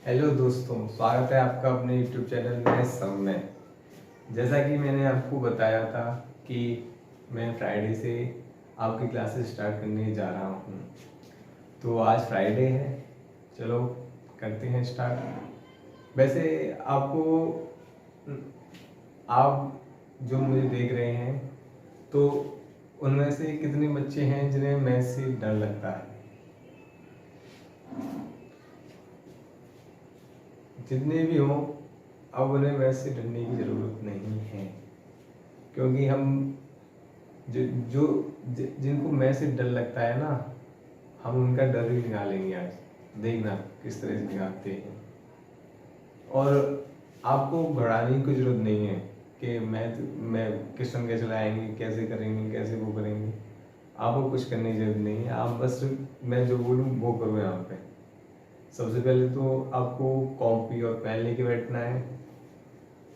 Hello दोस्तों, स्वागत है आपका अपने YouTube चैनल में सब में। जैसा कि मैंने आपको बताया था कि मैं फ्राइडे से आपकी क्लासेस स्टार्ट करने जा रहा हूँ। तो आज फ्राइडे है, चलो करते हैं स्टार्ट। वैसे आप जो मुझे देख रहे हैं तो उनमें से कितने बच्चे हैं जिन्हें मैथ से डर लगता है? जितने भी हों, अब उन्हें वैसे डरने की ज़रूरत नहीं है, क्योंकि हम जिनको मैं से डर लगता है ना, हम उनका डर ही निकालेंगे। आज देखना किस तरह से निकालते हैं। और आपको घबराने की जरूरत नहीं है कि मैं क्वेश्चन कैसे लाएंगे, कैसे करेंगे, कैसे वो करेंगे। आपको कुछ करने की जरूरत नहीं है। आप बस मैं जो बोलूँ वो करो। यहाँ पे सबसे पहले तो आपको कॉपी और पेन लेके बैठना है।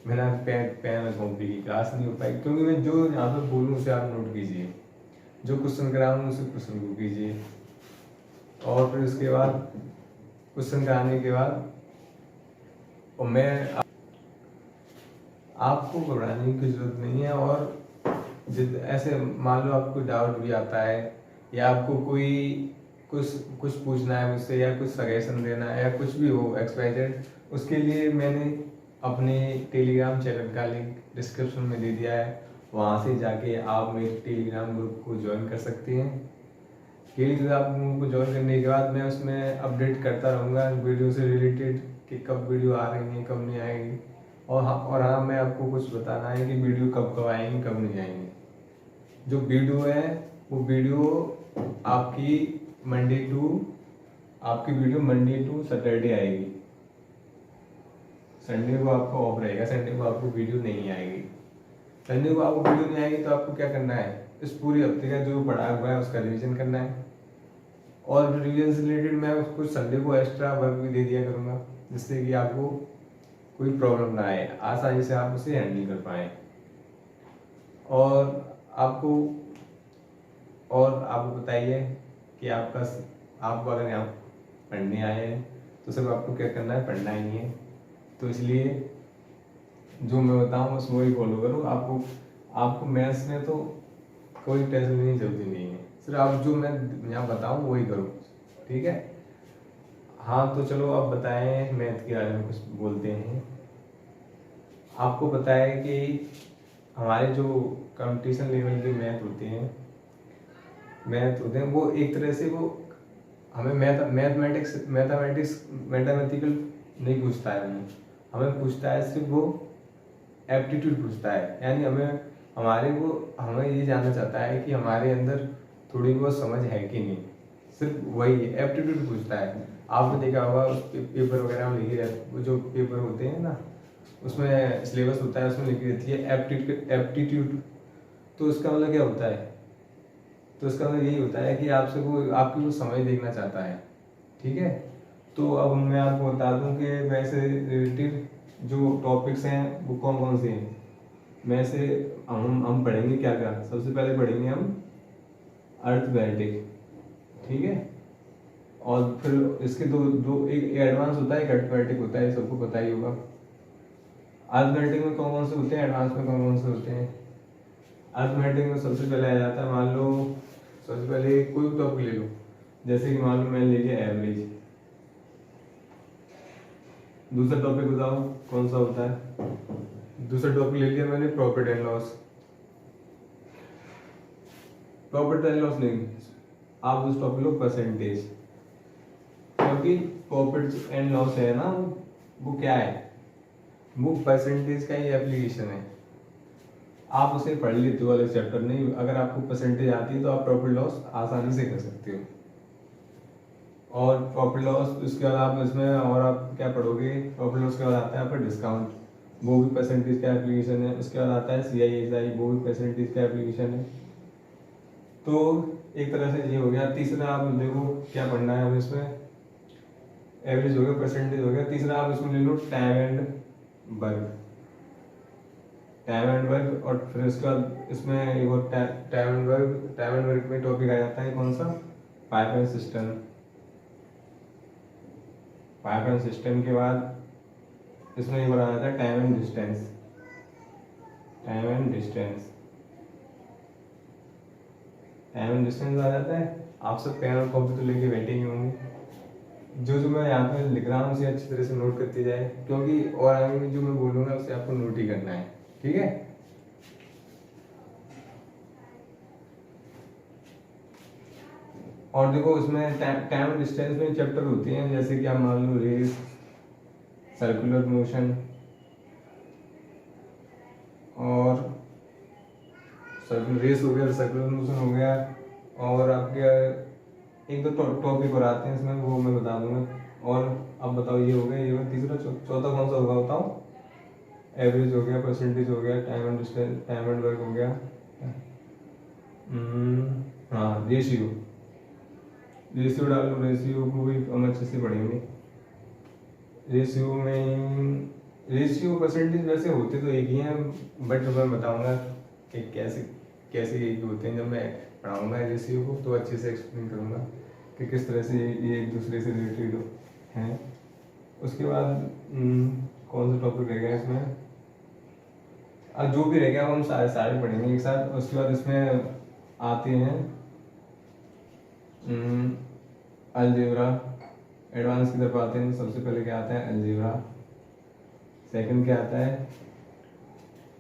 मेरा पेन और कॉपी की क्लास नहीं हो पाई, क्योंकि मैं जो यहाँ पे बोलूँ उसे आप नोट कीजिए। जो क्वेश्चन कराऊँ उसे क्वेश्चन को कीजिए। और फिर उसके बाद क्वेश्चन कराने के बाद और मैं आपको घबराने की जरूरत नहीं है। और ऐसे मान लो आपको डाउट भी आता है, या आपको कोई कुछ कुछ पूछना है मुझसे, या कुछ सजेशन देना है, या कुछ भी हो एक्सपेक्टेड, उसके लिए मैंने अपने टेलीग्राम चैनल का लिंक डिस्क्रिप्शन में दे दिया है। वहाँ से जाके आप मेरे टेलीग्राम ग्रुप को ज्वाइन कर सकते हैं। टेलीग्राम ग्रुप को ज्वाइन करने के बाद मैं उसमें अपडेट करता रहूँगा वीडियो से रिलेटेड, कि कब वीडियो आ रही है, कब नहीं आएगी। और हाँ, मैं आपको कुछ बताना है कि वीडियो कब कब आएंगी, कब नहीं आएंगी। जो वीडियो है वो वीडियो आपकी मंडे टू सैटरडे आएगी। संडे को आपका ऑफ रहेगा, संडे को आपको वीडियो नहीं आएगी। संडे को आपको वीडियो नहीं आएगी तो आपको क्या करना है, इस पूरे हफ्ते का जो पढ़ा हुआ है उसका रिवीजन करना है। और रिवीजन से रिलेटेड मैं उसको संडे को एक्स्ट्रा वर्क भी दे दिया करूँगा, जिससे कि आपको कोई प्रॉब्लम ना आए, आसानी से आप उसे हैंडल कर पाएँ। और आपको बताइए कि आपको अगर यहाँ पढ़ने आए हैं तो सिर्फ आपको क्या करना है, पढ़ना ही है। तो इसलिए जो मैं बताऊँ बस वही फॉलो करो। आपको मैथ्स में तो कोई टेंशन लेने की जरूरत नहीं है, सिर्फ आप जो मैं यहाँ बताऊँ वही करो, ठीक है। हाँ तो चलो अब बताएं, मैथ के बारे में कुछ बोलते हैं। आपको पता है कि हमारे जो कंपटीशन लेवल के मैथ होते हैं वो एक तरह से वो हमें मैथमेटिकल नहीं पूछता है। हमें पूछता है सिर्फ वो एप्टीट्यूड पूछता है। यानी हमें ये जानना चाहता है कि हमारे अंदर थोड़ी बहुत समझ है कि नहीं, सिर्फ वही एप्टीट्यूड पूछता है। आपने देखा होगा पेपर वगैरह में लिखी रहती, वो जो पेपर होते हैं ना उसमें सिलेबस होता है, उसमें लिखी रहती है एप्टीट्यूड। तो उसका मतलब क्या होता है, तो इसका मतलब यही होता है कि आपकी वो समझ देखना चाहता है, ठीक है। तो अब मैं आपको बता दूं कि वैसे रिलेटेड जो टॉपिक्स हैं वो कौन कौन से हैं। वैसे हम पढ़ेंगे क्या क्या, सबसे पहले पढ़ेंगे हम अर्थमेटिक, ठीक है। और फिर इसके दो दो एक एडवांस होता है, एक अर्थमेटिक होता है, सबको पता ही होगा। अर्थमेटिक में कौन कौन से होते हैं, एडवांस में कौन कौन से होते हैं। अर्थमेटिक में सबसे पहले आ जाता है, मान लो सबसे पहले कोई भी टॉपिक ले लो, जैसे कि मान लो मैंने ले लिया एवरेज। दूसरा टॉपिक बताओ कौन सा होता है। दूसरा टॉपिक ले लिया मैंने profit and loss. Profit and loss नहीं, आप उस टॉपिक लो परसेंटेज, क्योंकि प्रॉफिट एंड लॉस है ना वो क्या है, वो परसेंटेज का ही एप्लीकेशन है। आप उसे पढ़ लेते हो अलग चैप्टर, नहीं अगर आपको परसेंटेज आती है तो आप प्रॉफिट लॉस आसानी से कर सकते हो। और प्रॉफिट लॉस उसके बाद आप इसमें और आप क्या पढ़ोगे, प्रॉफिट लॉस के बाद आता है आपका डिस्काउंट, वो भी परसेंटेज का एप्लीकेशन है। उसके बाद आता है CISI, वो भी परसेंटेज का एप्लीकेशन है। तो एक तरह से ये हो गया। तीसरा आप देखो क्या पढ़ना है हमें इसमें, एवरेज हो गया, परसेंटेज हो गया। तीसरा आप इसमें ले लो टाइम एंड वर्क। और फिर उसके बाद इसमें एक और टाइम एंड वर्क में टॉपिक आ जाता है कौन सा, pipe and system. Pipe and system के बाद इसमें ये बनाया जाता है time and distance. Time and distance, time and distance आ जाता है। आप सब पेन और कॉपी तो लेके बैठे ही होंगे। जो जो मैं यहाँ पे लिख रहा हूँ उसे अच्छी तरह से नोट करते जाए, क्योंकि और आगे में जो मैं बोलूँगा उसे आपको नोट ही करना है, ठीक है। और देखो उसमें टाइम डिस्टेंस में चैप्टर होते हैं, जैसे कि आप मान लो रेस, सर्कुलर मोशन, और सर्कुलर रेस हो गया, सर्कुलर मोशन हो गया, और आपके एक दो टॉपिक और आते हैं इसमें, वो मैं बता दूंगा। और अब बताओ, ये हो गया, ये हो गया तीसरा, चौथा कौन सा होगा बताओ? एवरेज हो गया, परसेंटेज हो गया, time and distance, time and work हो गया, हाँ रेशियो। रेशियो डाल लो, रेशियो को भी हम अच्छे से पढ़ेंगे। रेशियो में रेशियो परसेंटेज वैसे होते तो एक ही हैं, बट मैं बताऊंगा कि कैसे कैसे एक होते हैं। जब मैं पढ़ाऊंगा रेशियो को तो अच्छे से एक्सप्लेन करूंगा कि किस तरह से ये एक दूसरे से रिलेटेड हैं। उसके बाद कौन सा टॉपिक रह गया इसमें? अब जो भी रह गया वो हम सारे सारे पढ़ेंगे एक साथ। उसके बाद इसमें आते हैं अलजेब्रा, एडवांस की तरफ आते हैं। तो सबसे पहले क्या आता है? अलजेब्रा। सेकंड क्या आता है?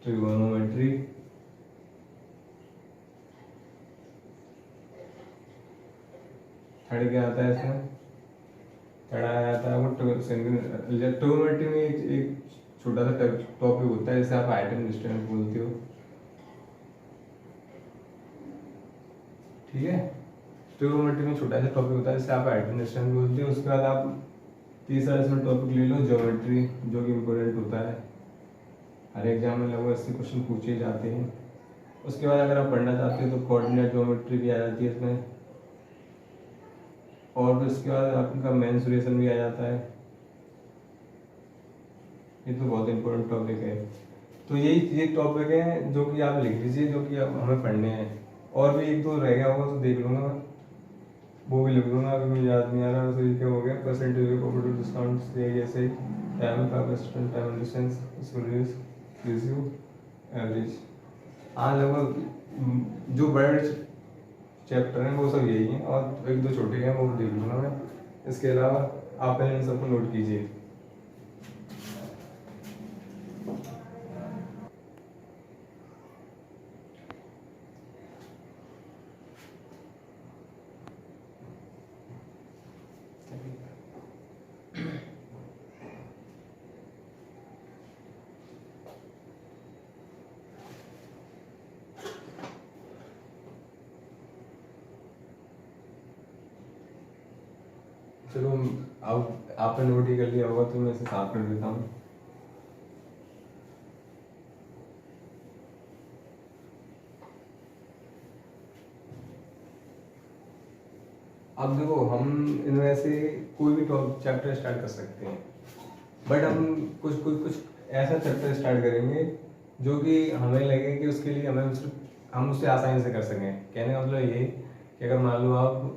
ट्रिगोनोमेट्री। थर्ड क्या आता है इसमें? थर्ड आ जाता है वो ट्रिगोनोमेट्री में एक छोटा सा टॉपिक होता है, जैसे आप आइटम डिस्टेंस बोलते हो, ठीक है। ट्रिगोनोमेट्री में छोटा सा टॉपिक होता है जैसे आप आइटम डिस्टेंस बोलते हो। उसके बाद आप तीसरा इसमें टॉपिक ले लो, ज्योमेट्री, जो कि इम्पोर्टेंट होता है। हर एग्जाम में लगभग 80 क्वेश्चन पूछे जाते हैं। उसके बाद अगर आप पढ़ना चाहते हो तो कोऑर्डिनेट ज्योमेट्री भी आ जाती है इसमें। और फिर उसके बाद आपका मेंसुरेशन भी आ जाता है। ये तो बहुत इंपॉर्टेंट टॉपिक है। तो यही टॉपिक है जो कि आप लिख लीजिए, जो कि अब हमें पढ़ने हैं। और भी एक दो रह गया होगा तो देख लूँगा मैं, वो भी लिख लूँगा, अभी मुझे याद नहीं आ रहा। तो ये क्या हो गया? परसेंटेज, कोऑपरेटिव डिस्काउंट, जैसे टाइम का percent, time distance, ratio, average. हाँ लगभग जो बड़े चैप्टर हैं वो सब यही हैं, और एक दो छोटे हैं वो देख लूँगा मैं। इसके अलावा आप पहले इन सबको नोट कीजिए। चलो अब आपने नोट ही कर लिया होगा तो मैं इसे साफ कर देता हूँ। अब देखो, हम इनमें से कोई भी चैप्टर स्टार्ट कर सकते हैं, बट हम कुछ ऐसा चैप्टर स्टार्ट करेंगे जो कि हमें लगे कि उसके लिए हम उसे आसानी से कर सकें। कहने का मतलब ये कि अगर मान लो आप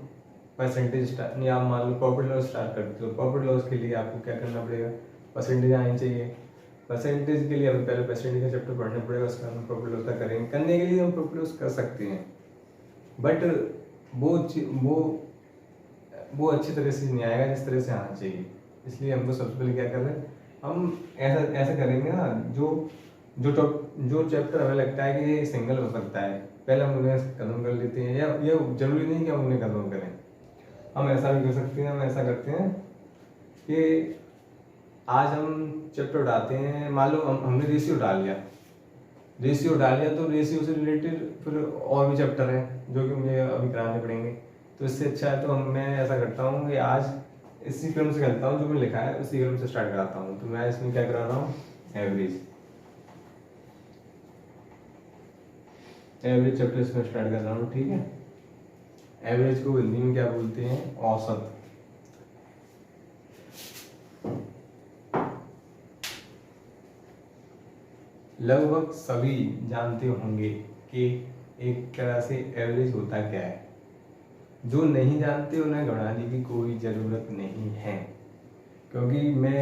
परसेंटेज स्टार्ट, या आप मान लो प्रॉफिट लॉस स्टार्ट करते हो, प्रॉफिट लॉस के लिए आपको क्या करना पड़ेगा? परसेंटेज आनी चाहिए। परसेंटेज के लिए हमें पहले परसेंटेज का चैप्टर पढ़ना पड़ेगा, उसका हम प्रॉफिट लॉस करेंगे। करने के लिए हम प्रॉफिट लॉस कर सकते हैं, बट वो अच्छी तरह से नहीं आएगा जिस तरह से आना चाहिए। इसलिए हमको सबसे पहले क्या कर रहे हैं, हम ऐसा करेंगे ना, जो चैप्टर हमें लगता है कि ये सिंगल हो सकता है, पहले हम उन्हें खत्म कर लेते हैं। या ये जरूरी नहीं कि हम उन्हें खत्म करें, हम ऐसा भी कर सकते हैं। हम ऐसा करते हैं कि आज हम चैप्टर उठाते हैं, मान लो हमने रेशियो डाल लिया, तो रेशियो से रिलेटेड फिर और भी चैप्टर हैं जो कि मुझे अभी कराने पड़ेंगे। तो इससे अच्छा है तो मैं ऐसा करता हूँ कि आज इसी क्रम से करता हूँ, जो मैंने लिखा है उसी क्रम से स्टार्ट कराता हूँ। तो मैं इसमें क्या करा रहा हूँ? एवरेज चैप्टर इसमें स्टार्ट कर रहा हूँ, ठीक है। एवरेज को हिंदी में क्या बोलते हैं? औसत। लगभग सभी जानते होंगे कि एक तरह से एवरेज होता क्या है। जो नहीं जानते उन्हें घबराने की कोई ज़रूरत नहीं है, क्योंकि मैं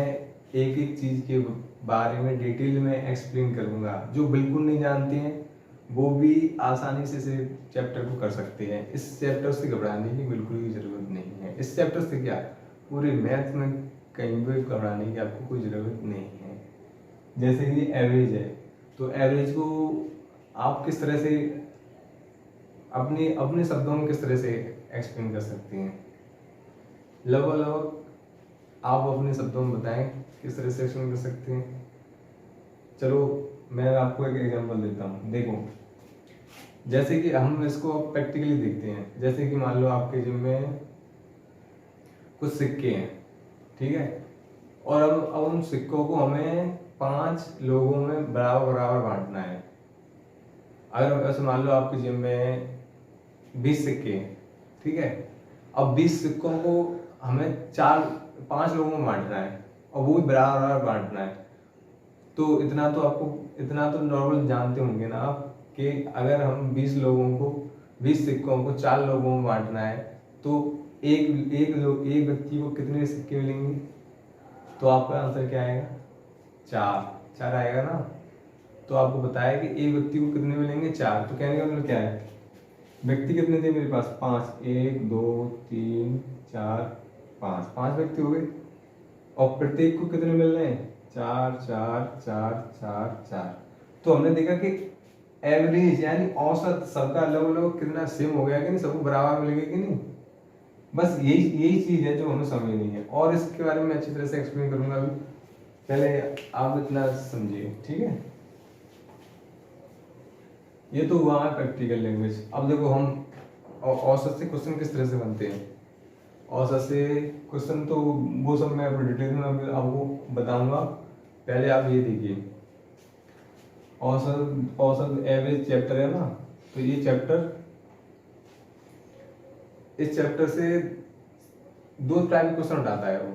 एक एक चीज़ के बारे में डिटेल में एक्सप्लेन करूँगा। जो बिल्कुल नहीं जानते हैं वो भी आसानी से इस चैप्टर को कर सकते हैं। इस चैप्टर से घबराने की बिल्कुल भी ज़रूरत नहीं है। इस चैप्टर से क्या, पूरे मैथ में कहीं भी घबराने की आपको कोई ज़रूरत नहीं है। जैसे कि एवरेज है, तो एवरेज को आप किस तरह से अपने अपने शब्दों में किस तरह से एक्सप्लेन कर सकते हैं? लगभग आप अपने शब्दों में बताएं किस तरह से एक्सप्लेन कर सकते हैं। चलो मैं आपको एक एग्जांपल देता हूँ। देखो, जैसे कि हम इसको प्रैक्टिकली देखते हैं। जैसे कि मान लो आपके जिम में कुछ सिक्के हैं, ठीक है, और अब उन सिक्कों को हमें 5 लोगों में बराबर बराबर बांटना है। अगर ऐसे मान लो आपके जिम में 20 सिक्के हैं, ठीक है, अब 20 सिक्कों को हमें 5 लोगों में बांटना है और वो भी बराबर बराबर बांटना है। तो इतना तो नॉर्मल जानते होंगे ना आप कि अगर हम 20 सिक्कों को 4 लोगों में बांटना है तो एक व्यक्ति को कितने सिक्के मिलेंगे? तो आपका आंसर क्या आएगा? 4 आएगा ना। तो आपको बताया कि एक व्यक्ति को कितने मिलेंगे? 4। तो कहने का मतलब क्या है, व्यक्ति कितने थे मेरे पास? 5, 1 2 3 4 5 व्यक्ति हो गए। और प्रत्येक को कितने मिल रहे हैं? 4 4 4 4 4। तो हमने देखा कि एवरेज यानी औसत सबका अलग अलग कितना सेम हो गया कि नहीं, सबको बराबर मिल गया कि नहीं। बस यही चीज है जो हमें समझनी है, और इसके बारे में अच्छी तरह से एक्सप्लेन करूंगा अभी। पहले आप इतना समझिए, ठीक है। ये तो हुआ है प्रैक्टिकल लैंग्वेज। अब देखो हम औसत से क्वेश्चन किस तरह से बनते हैं। औसत से क्वेश्चन तो वो सब मैं अपने डिटेल में आपको बताऊंगा। पहले आप ये देखिए, औसत एवरेज चैप्टर है ना, तो ये इस चैप्टर से 2 टाइप के क्वेश्चन उठाता है वो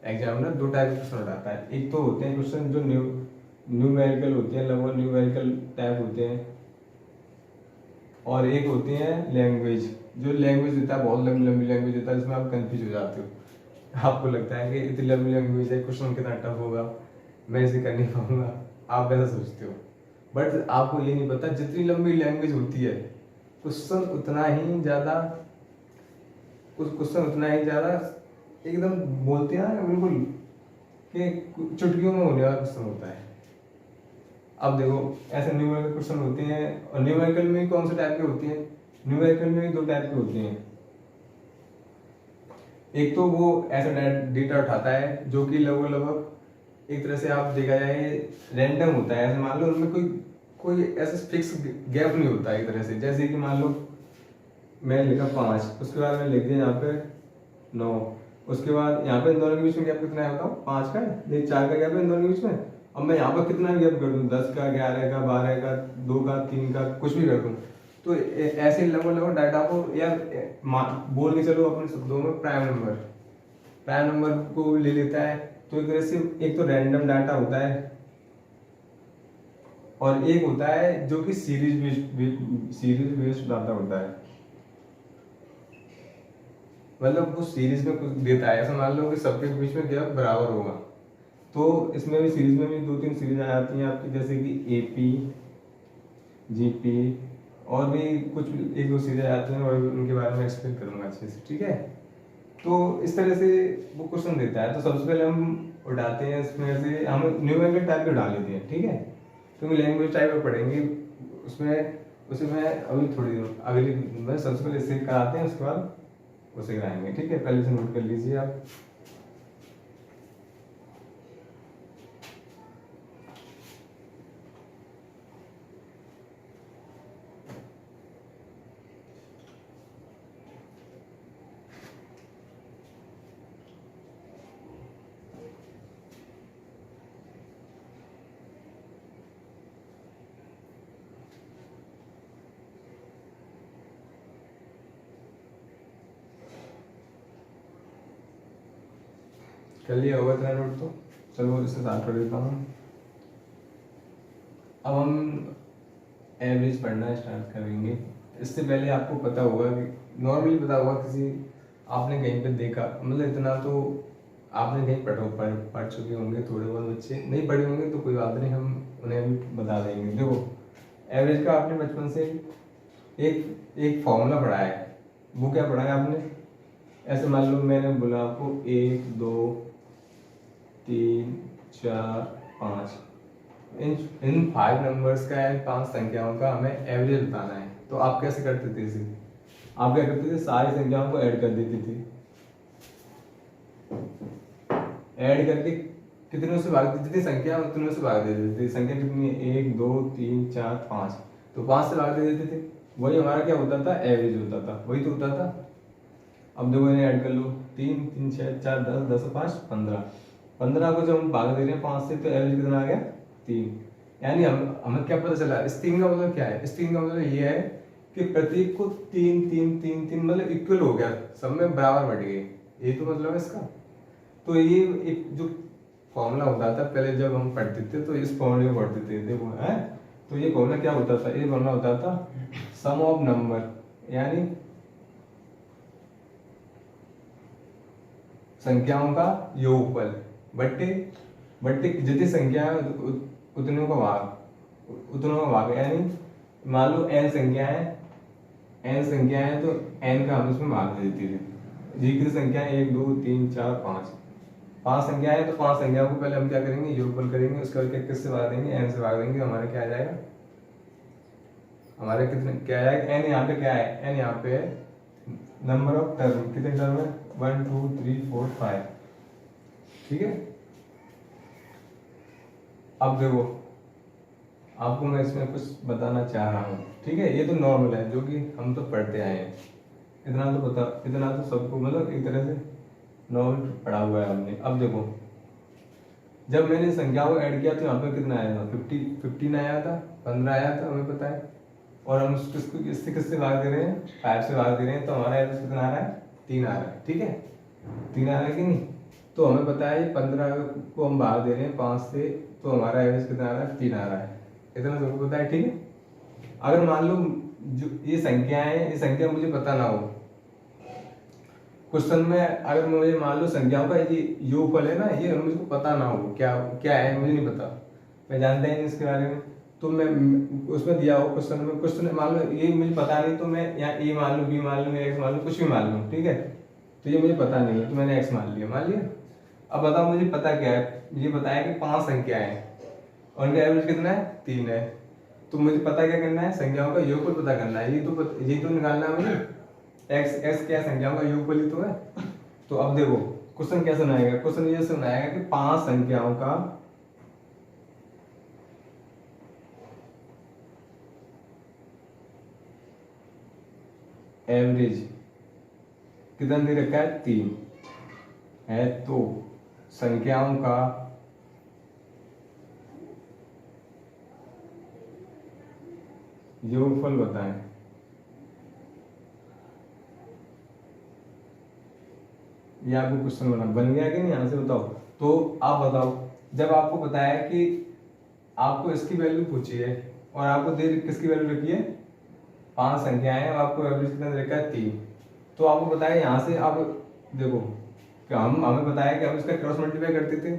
एग्जामिनर। 2 टाइप के क्वेश्चन उठाता है। एक तो होते हैं क्वेश्चन जो न्यूमेरिकल होते हैं, लगभग न्यूमेरिकल टाइप होते हैं, और एक होते हैं लैंग्वेज। जो लैंग्वेज देता है बहुत लंबी लंबी लैंग्वेज देता है, जिसमें आप कंफ्यूज हो जाते हो। आपको लगता है कि इतनी लंबी लैंग्वेज है, क्वेश्चन कितना टफ होगा, मैं इसे कर नहीं पाऊंगा, आप ऐसा सोचते हो। बट आपको ये नहीं पता जितनी लंबी लैंग्वेज होती है क्वेश्चन उतना ही ज़्यादा एकदम बोलते हैं ना बिल्कुल कि चुटकियों में होने वाला क्वेश्चन होता है। अब देखो ऐसे न्यूमेरिकल क्वेश्चन होते हैं, और न्यूमेरिकल में कौन से टाइप के होते हैं? न्यूमेरिकल में भी 2 टाइप के होते हैं। एक तो वो ऐसा डेटा उठाता है जो कि लगभग एक तरह से आप देखा जाए रैंडम होता है। ऐसे मान लो उनमें कोई ऐसा फिक्स गैप नहीं होता एक तरह से। जैसे कि मान लो मैं लिखा 5, उसके बाद मैं लिख दिया यहाँ पे 9, उसके बाद यहाँ पे इन दोनों के बीच में गैप कितना है बताओ? 5 का है, 4 का गैप है इन दोनों के बीच में। अब मैं यहाँ पर कितना गैप कर दूँ? 10 का, 11 का, 12 का, 2 का, 3 का, कुछ भी कर दूँ। तो ऐसे लगभग डाटा को यार बोल के चलो अपने शब्दों में प्राइम नंबर को ले लेता है। तो एक तरह से एक तो रैंडम डाटा होता है, और एक होता है जो कि सीरीज बेस्ड डाटा होता है। मतलब वो सीरीज में कुछ देता है। ऐसा मान लो कि सबके बीच में गैप बराबर होगा। तो इसमें भी सीरीज में भी 2-3 सीरीज आ जाती हैं आपकी, जैसे कि एपी, जीपी, और भी कुछ 1-2 सीरीज आ जाती हैं, और उनके बारे में एक्सप्लेन करूंगा अच्छे से, ठीक है। तो इस तरह से वो क्वेश्चन देता है। तो सबसे पहले हम उठाते हैं, इसमें से हम न्यूमेरिकल टाइप के उठा लेते हैं, ठीक है। तो लैंग्वेज टाइप में पढ़ेंगे उसमें अभी थोड़ी अगली में सबसे पहले इसे कराते हैं, उसके बाद उसे कराएंगे, ठीक है। पहले से नोट कर लीजिए आप। कर लिया होगा इतना नोट तो। चलो इसे स्टार्ट कर देता हूँ। अब हम एवरेज पढ़ना स्टार्ट करेंगे। इससे पहले आपको पता होगा कि नॉर्मली पता होगा, किसी आपने कहीं पे देखा, मतलब इतना तो आपने कहीं पढ़ चुके होंगे, थोड़े बहुत बच्चे नहीं पढ़े होंगे तो कोई बात नहीं, हम उन्हें भी बता देंगे। देखो एवरेज का आपने बचपन से एक एक फॉर्मूला पढ़ा है, वो क्या पढ़ा है आपने? ऐसे मान लो मैंने बोला आपको 1 2 3 4 5, इन 5 नंबर्स का, इन 5 संख्याओं का हमें एवरेज बताना है। तो आप कैसे करते थे इसे? आप क्या करते थे, सारी संख्याओं को ऐड कर देते थे, ऐड करके कितनों से भाग, जितनी संख्या उतनों से भाग दे देते थे। संख्या कितनी है? 1 2 3 4 5, तो 5 से भाग दे देते थे, वही हमारा क्या होता था? एवरेज होता था, वही तो होता था। अब देखो इन्हें ऐड कर लो, 3 3 6 4 10 10 5 15, 15 को जब हम भाग दे रहे हैं 5 से तो एवरेज कितना आ गया? 3। यानी हमें क्या पता चला? इस 3 का मतलब क्या है? इस 3 का मतलब ये है कि प्रत्येक को 3 3 3 3 मतलब इक्वल हो गया, सब में बराबर बढ़ गए, ये तो मतलब है इसका। तो ये एक जो फॉर्मूला होता था पहले जब हम पढ़ते थे, तो इस फॉर्मूले को पढ़ते थे, देखो है। तो ये फॉर्मूला क्या होता था? ये फॉर्मूला होता था सम ऑफ नंबर, यानी संख्याओं का योगफल बट्टे जितनी संख्या है उतनों का भाग, यानी मान लो n संख्या है तो n का हम इसमें भाग दे देते थे। जी की संख्या 1 2 3 4 5, 5 संख्या है तो 5 संख्याओं को पहले हम क्या करेंगे? योगफल करेंगे, उसके बाद किससे भाग देंगे? n से भाग देंगे। हमारा क्या आ जाएगा? हमारे कितने क्या आएगा? n यहाँ पे क्या है? n यहाँ पे है नंबर ऑफ टर्म, कितने टर्म है? 1 2 3 4 5, ठीक है। अब देखो आपको मैं इसमें कुछ बताना चाह रहा हूँ, ठीक है। ये तो नॉर्मल है, जो कि हम तो पढ़ते आए हैं, इतना तो पता, इतना तो सबको मतलब एक तरह से नॉर्मल पढ़ा हुआ है हमने। अब देखो जब मैंने संख्याओं को ऐड किया तो यहाँ पे कितना आया था? 15 आया था, 15 आया था, हमें पता है। और हम किसको किससे भाग दे रहे हैं? 5 से भाग दे रहे हैं, तो हमारा एवरेज कितना आ रहा है? 3 आ रहा है, ठीक है। 3 आ रहा है कि नहीं? तो हमें पता है 15 को हम भाग दे रहे हैं 5 से, तो हमारा एवरेज कितना आ रहा है? 3 आ रहा है, इतना सबको पता है, ठीक है। अगर मान लो जो ये संख्या है, ये संख्या मुझे पता ना हो, क्वेश्चन में अगर मुझे मान लो संख्याओं का ये योगफल है ना, ये मुझे पता ना हो क्या क्या है, मुझे नहीं पता, मैं जानता ही नहीं इसके बारे में, तो मैं उसमें दिया हो क्वेश्चन मान लो ये मुझे पता नहीं, तो मैं यहाँ ए मान लूँ, बी मान लूँ, एक्स मान लूँ, कुछ भी मान लूँ, ठीक है। तो ये मुझे पता नहीं है तो मैंने एक्स मान लिया। अब बताओ मुझे पता क्या है? मुझे पता है कि 5 संख्या है और उनका एवरेज कितना है? 3 है। तो मुझे पता क्या करना है? संख्याओं का योगफल पता करना है, ये तो निकालना है मुझे। एक्स क्या संख्याओं का योगफल ही तो है। तो अब देखो क्वेश्चन क्या सुनाएगा? क्वेश्चन ये सुनाएगा कि 5 संख्याओं का एवरेज कितना दे रखा है? 3 है, तो संख्याओं का योगफल बताएं। ये आपको क्वेश्चन बन गया कि नहीं? यहाँ से बताओ। तो आप बताओ, जब आपको बताया कि आपको इसकी वैल्यू पूछी है और आपको दे किसकी वैल्यू रखी है? 5 संख्याएं हैं और आपको एवरेज कितना दे रखा है? 3। तो आपको बताया यहाँ से आप देखो कि हमें बताया कि हम इसका क्रॉस मल्टीप्लाई करते थे,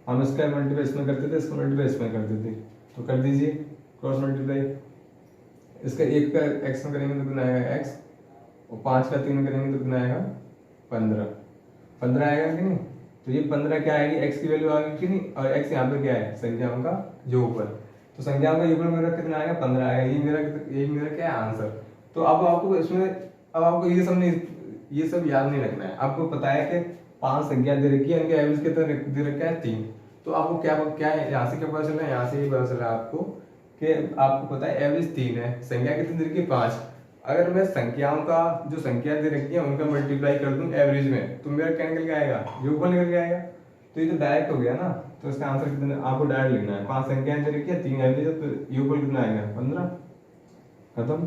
हम इसका मल्टीप्लाई इसमें करते थे, इसका मल्टीप्लाई इसमें करते थे। तो कर दीजिए क्रॉस मल्टीप्लाई। इसका 1 का एक्स में करेंगे तो कितना आएगा? एक्स, और 5 का 3 में करेंगे तो कितना आएगा? 15 आएगा कि नहीं? तो ये 15 क्या आएगी? एक्स की वैल्यू आ गई कि नहीं? और एक्स यहाँ पे क्या है? संख्याओं का योगफल। तो संख्याओं का योगफल मेरा कितना आएगा? 15 आएगा। ये मेरा क्या है? आंसर। तो अब आपको इसमें अब आपको ये सब याद नहीं रखना है। आपको पता है कि 5 संख्या दे रखी है, इनका एवरेज कितना दे रखा है? 3। तो आपको क्या है यहाँ से क्या पता चला? यहाँ से ये पता चला आपको कि आपको पता है एवरेज 3 है, संख्या कितनी दे रखी है? 5। अगर मैं संख्याओं का जो संख्या दे रखी है उनका मल्टीप्लाई कर दूं एवरेज में, तो मेरा क्या निकल के आएगा? योगफल निकल के आएगा। तो ये तो डायरेक्ट हो गया ना। तो इसका आंसर कितना आपको डायरेक्ट लिखना है? 5 संख्याएं दे रखी है, 3 एवरेज है, तो योगफल कितना आएगा? 15। खत्म,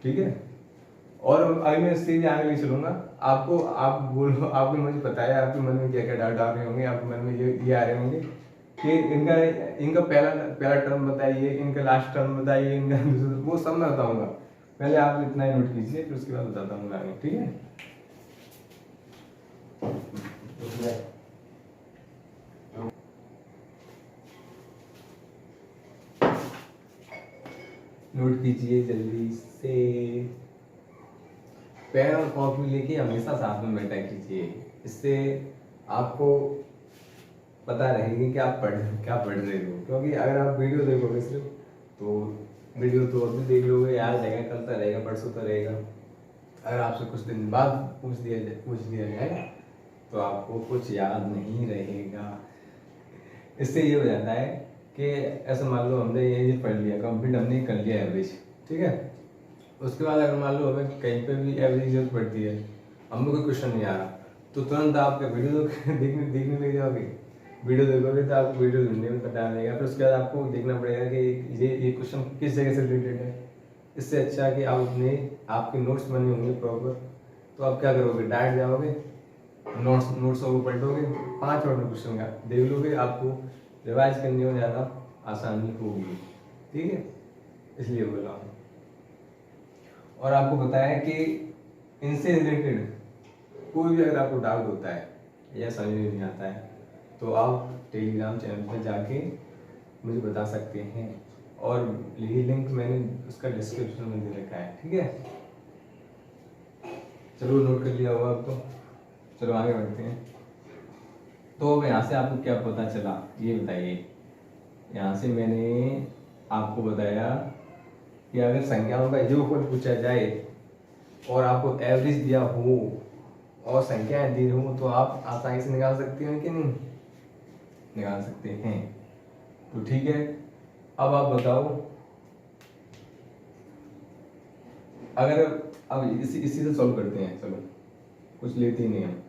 ठीक है। और अभी मैं इससे आगे नहीं चलूंगा। आपको आप बोलो, आपने मुझे पता है आपके मन में क्या क्या डाउट आ रहे होंगे, आपके मन में ये आ रहे होंगे कि इनका पहला टर्म बताइए, इनका लास्ट टर्म बताइए, इनका वो सब मैं बताऊंगा। पहले आप इतना ही नोट कीजिए, फिर उसके बाद बताता हूँ आगे, ठीक है। नोट कीजिए जल्दी से, पेन और कॉपी लेके हमेशा साथ में बैठा कीजिए, इससे आपको पता रहेगी कि आप क्या पढ़ रहे हो। क्योंकि अगर आप वीडियो देखोगे सिर्फ, तो वीडियो तो अभी देख लोगे, याद रहेगा, कल तो रहेगा, परसों तो रहेगा। अगर आपसे कुछ दिन बाद पूछ दिया जाए तो आपको कुछ याद नहीं रहेगा। इससे ये हो जाता है कि ऐसा मान लो हमने ये पढ़ लिया, कंप्लीट हमने कर लिया एवरेज, ठीक है। उसके बाद अगर मान लो हमें कहीं पे भी एवरेज जरूरत पड़ती है, हमें कोई क्वेश्चन नहीं आ रहा, तो तुरंत आपके वीडियो देखने लग जाओगे। वीडियो देखोगे तो आपको वीडियो ढूंढने में पता लगेगा। फिर उसके बाद आपको देखना पड़ेगा कि ये क्वेश्चन किस जगह से रिलेटेड है। इससे अच्छा कि आप आपके नोट्स बने होंगे प्रॉपर, तो आप क्या करोगे, डायरेक्ट जाओगे, नोट्स को पलटोगे, 5 मिनट में क्वेश्चन का देख लोगे, आपको रिवाइज करने में ज़्यादा आसानी होगी, ठीक है। इसलिए बोला हूँ। और आपको बताया कि इनसे रिलेटेड कोई भी अगर आपको डाउट होता है या समझ में नहीं आता है, तो आप टेलीग्राम चैनल पर जाके मुझे बता सकते हैं, और यही लिंक मैंने उसका डिस्क्रिप्शन में दे रखा है, ठीक है। चलो नोट कर लिया होगा अब तो, चलो आगे बढ़ते हैं। तो अब यहाँ से आपको क्या पता चला ये बताइए। यहाँ से मैंने आपको बताया कि अगर संख्याओं का योगफल पूछा जाए और आपको एवरेज दिया हो और संख्याएं दी हो, तो आप आसानी से निकाल सकते हो कि नहीं, निकाल सकते हैं। तो ठीक है, अब आप बताओ, अगर अब इसी से सॉल्व करते हैं। चलो कुछ लेते ही नहीं हम,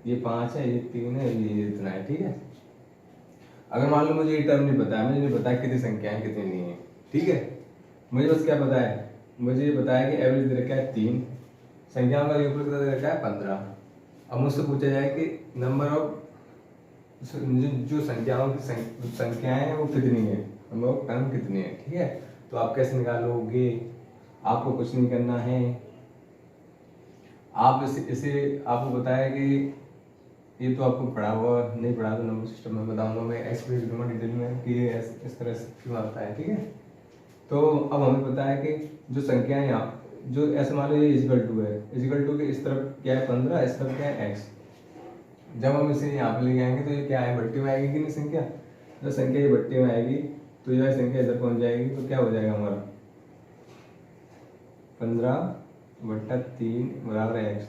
ये 5 है, ये 3 है, ये इतना है, ठीक है। अगर मान लो मुझे ये टर्म नहीं पता है, मुझे नहीं पता कितनी संख्याएं कितनी नहीं है, ठीक है। मुझे बस क्या पता है, मुझे ये पता है कि एवरेज दे रखा है 3, संख्याओं का योगफल कितना दे रखा है 15। अब मुझसे पूछा जाए कि नंबर ऑफ जो संख्याओं की संख्याएं हैं वो कितनी है, नंबर ऑफ टर्म कितनी है, ठीक है। तो आप कैसे निकालोगे, आपको कुछ नहीं करना है, आप इसे आपको बताया कि ये तो आपको पढ़ा हुआ, नहीं पढ़ा तो नंबर सिस्टम में बताऊंगा मैं, एक्सप्लेन करूँगा डिटेल में कि ये इस तरह से क्यों आता है, ठीक है। तो अब हमें पता है कि जो संख्याएं यहाँ जो ऐसे मान लो ये इजिकल टू है, इजिकल टू के इस तरफ क्या है 15, इस तरफ क्या है x। जब हम इसे यहाँ पे लेके आएंगे तो ये क्या है, भट्टी में आएगी कि नहीं संख्या। जब संख्या ये भट्टी में आएगी तो यह संख्या इधर पहुँच जाएगी, तो क्या हो जाएगा हमारा 15/3 बराबर x।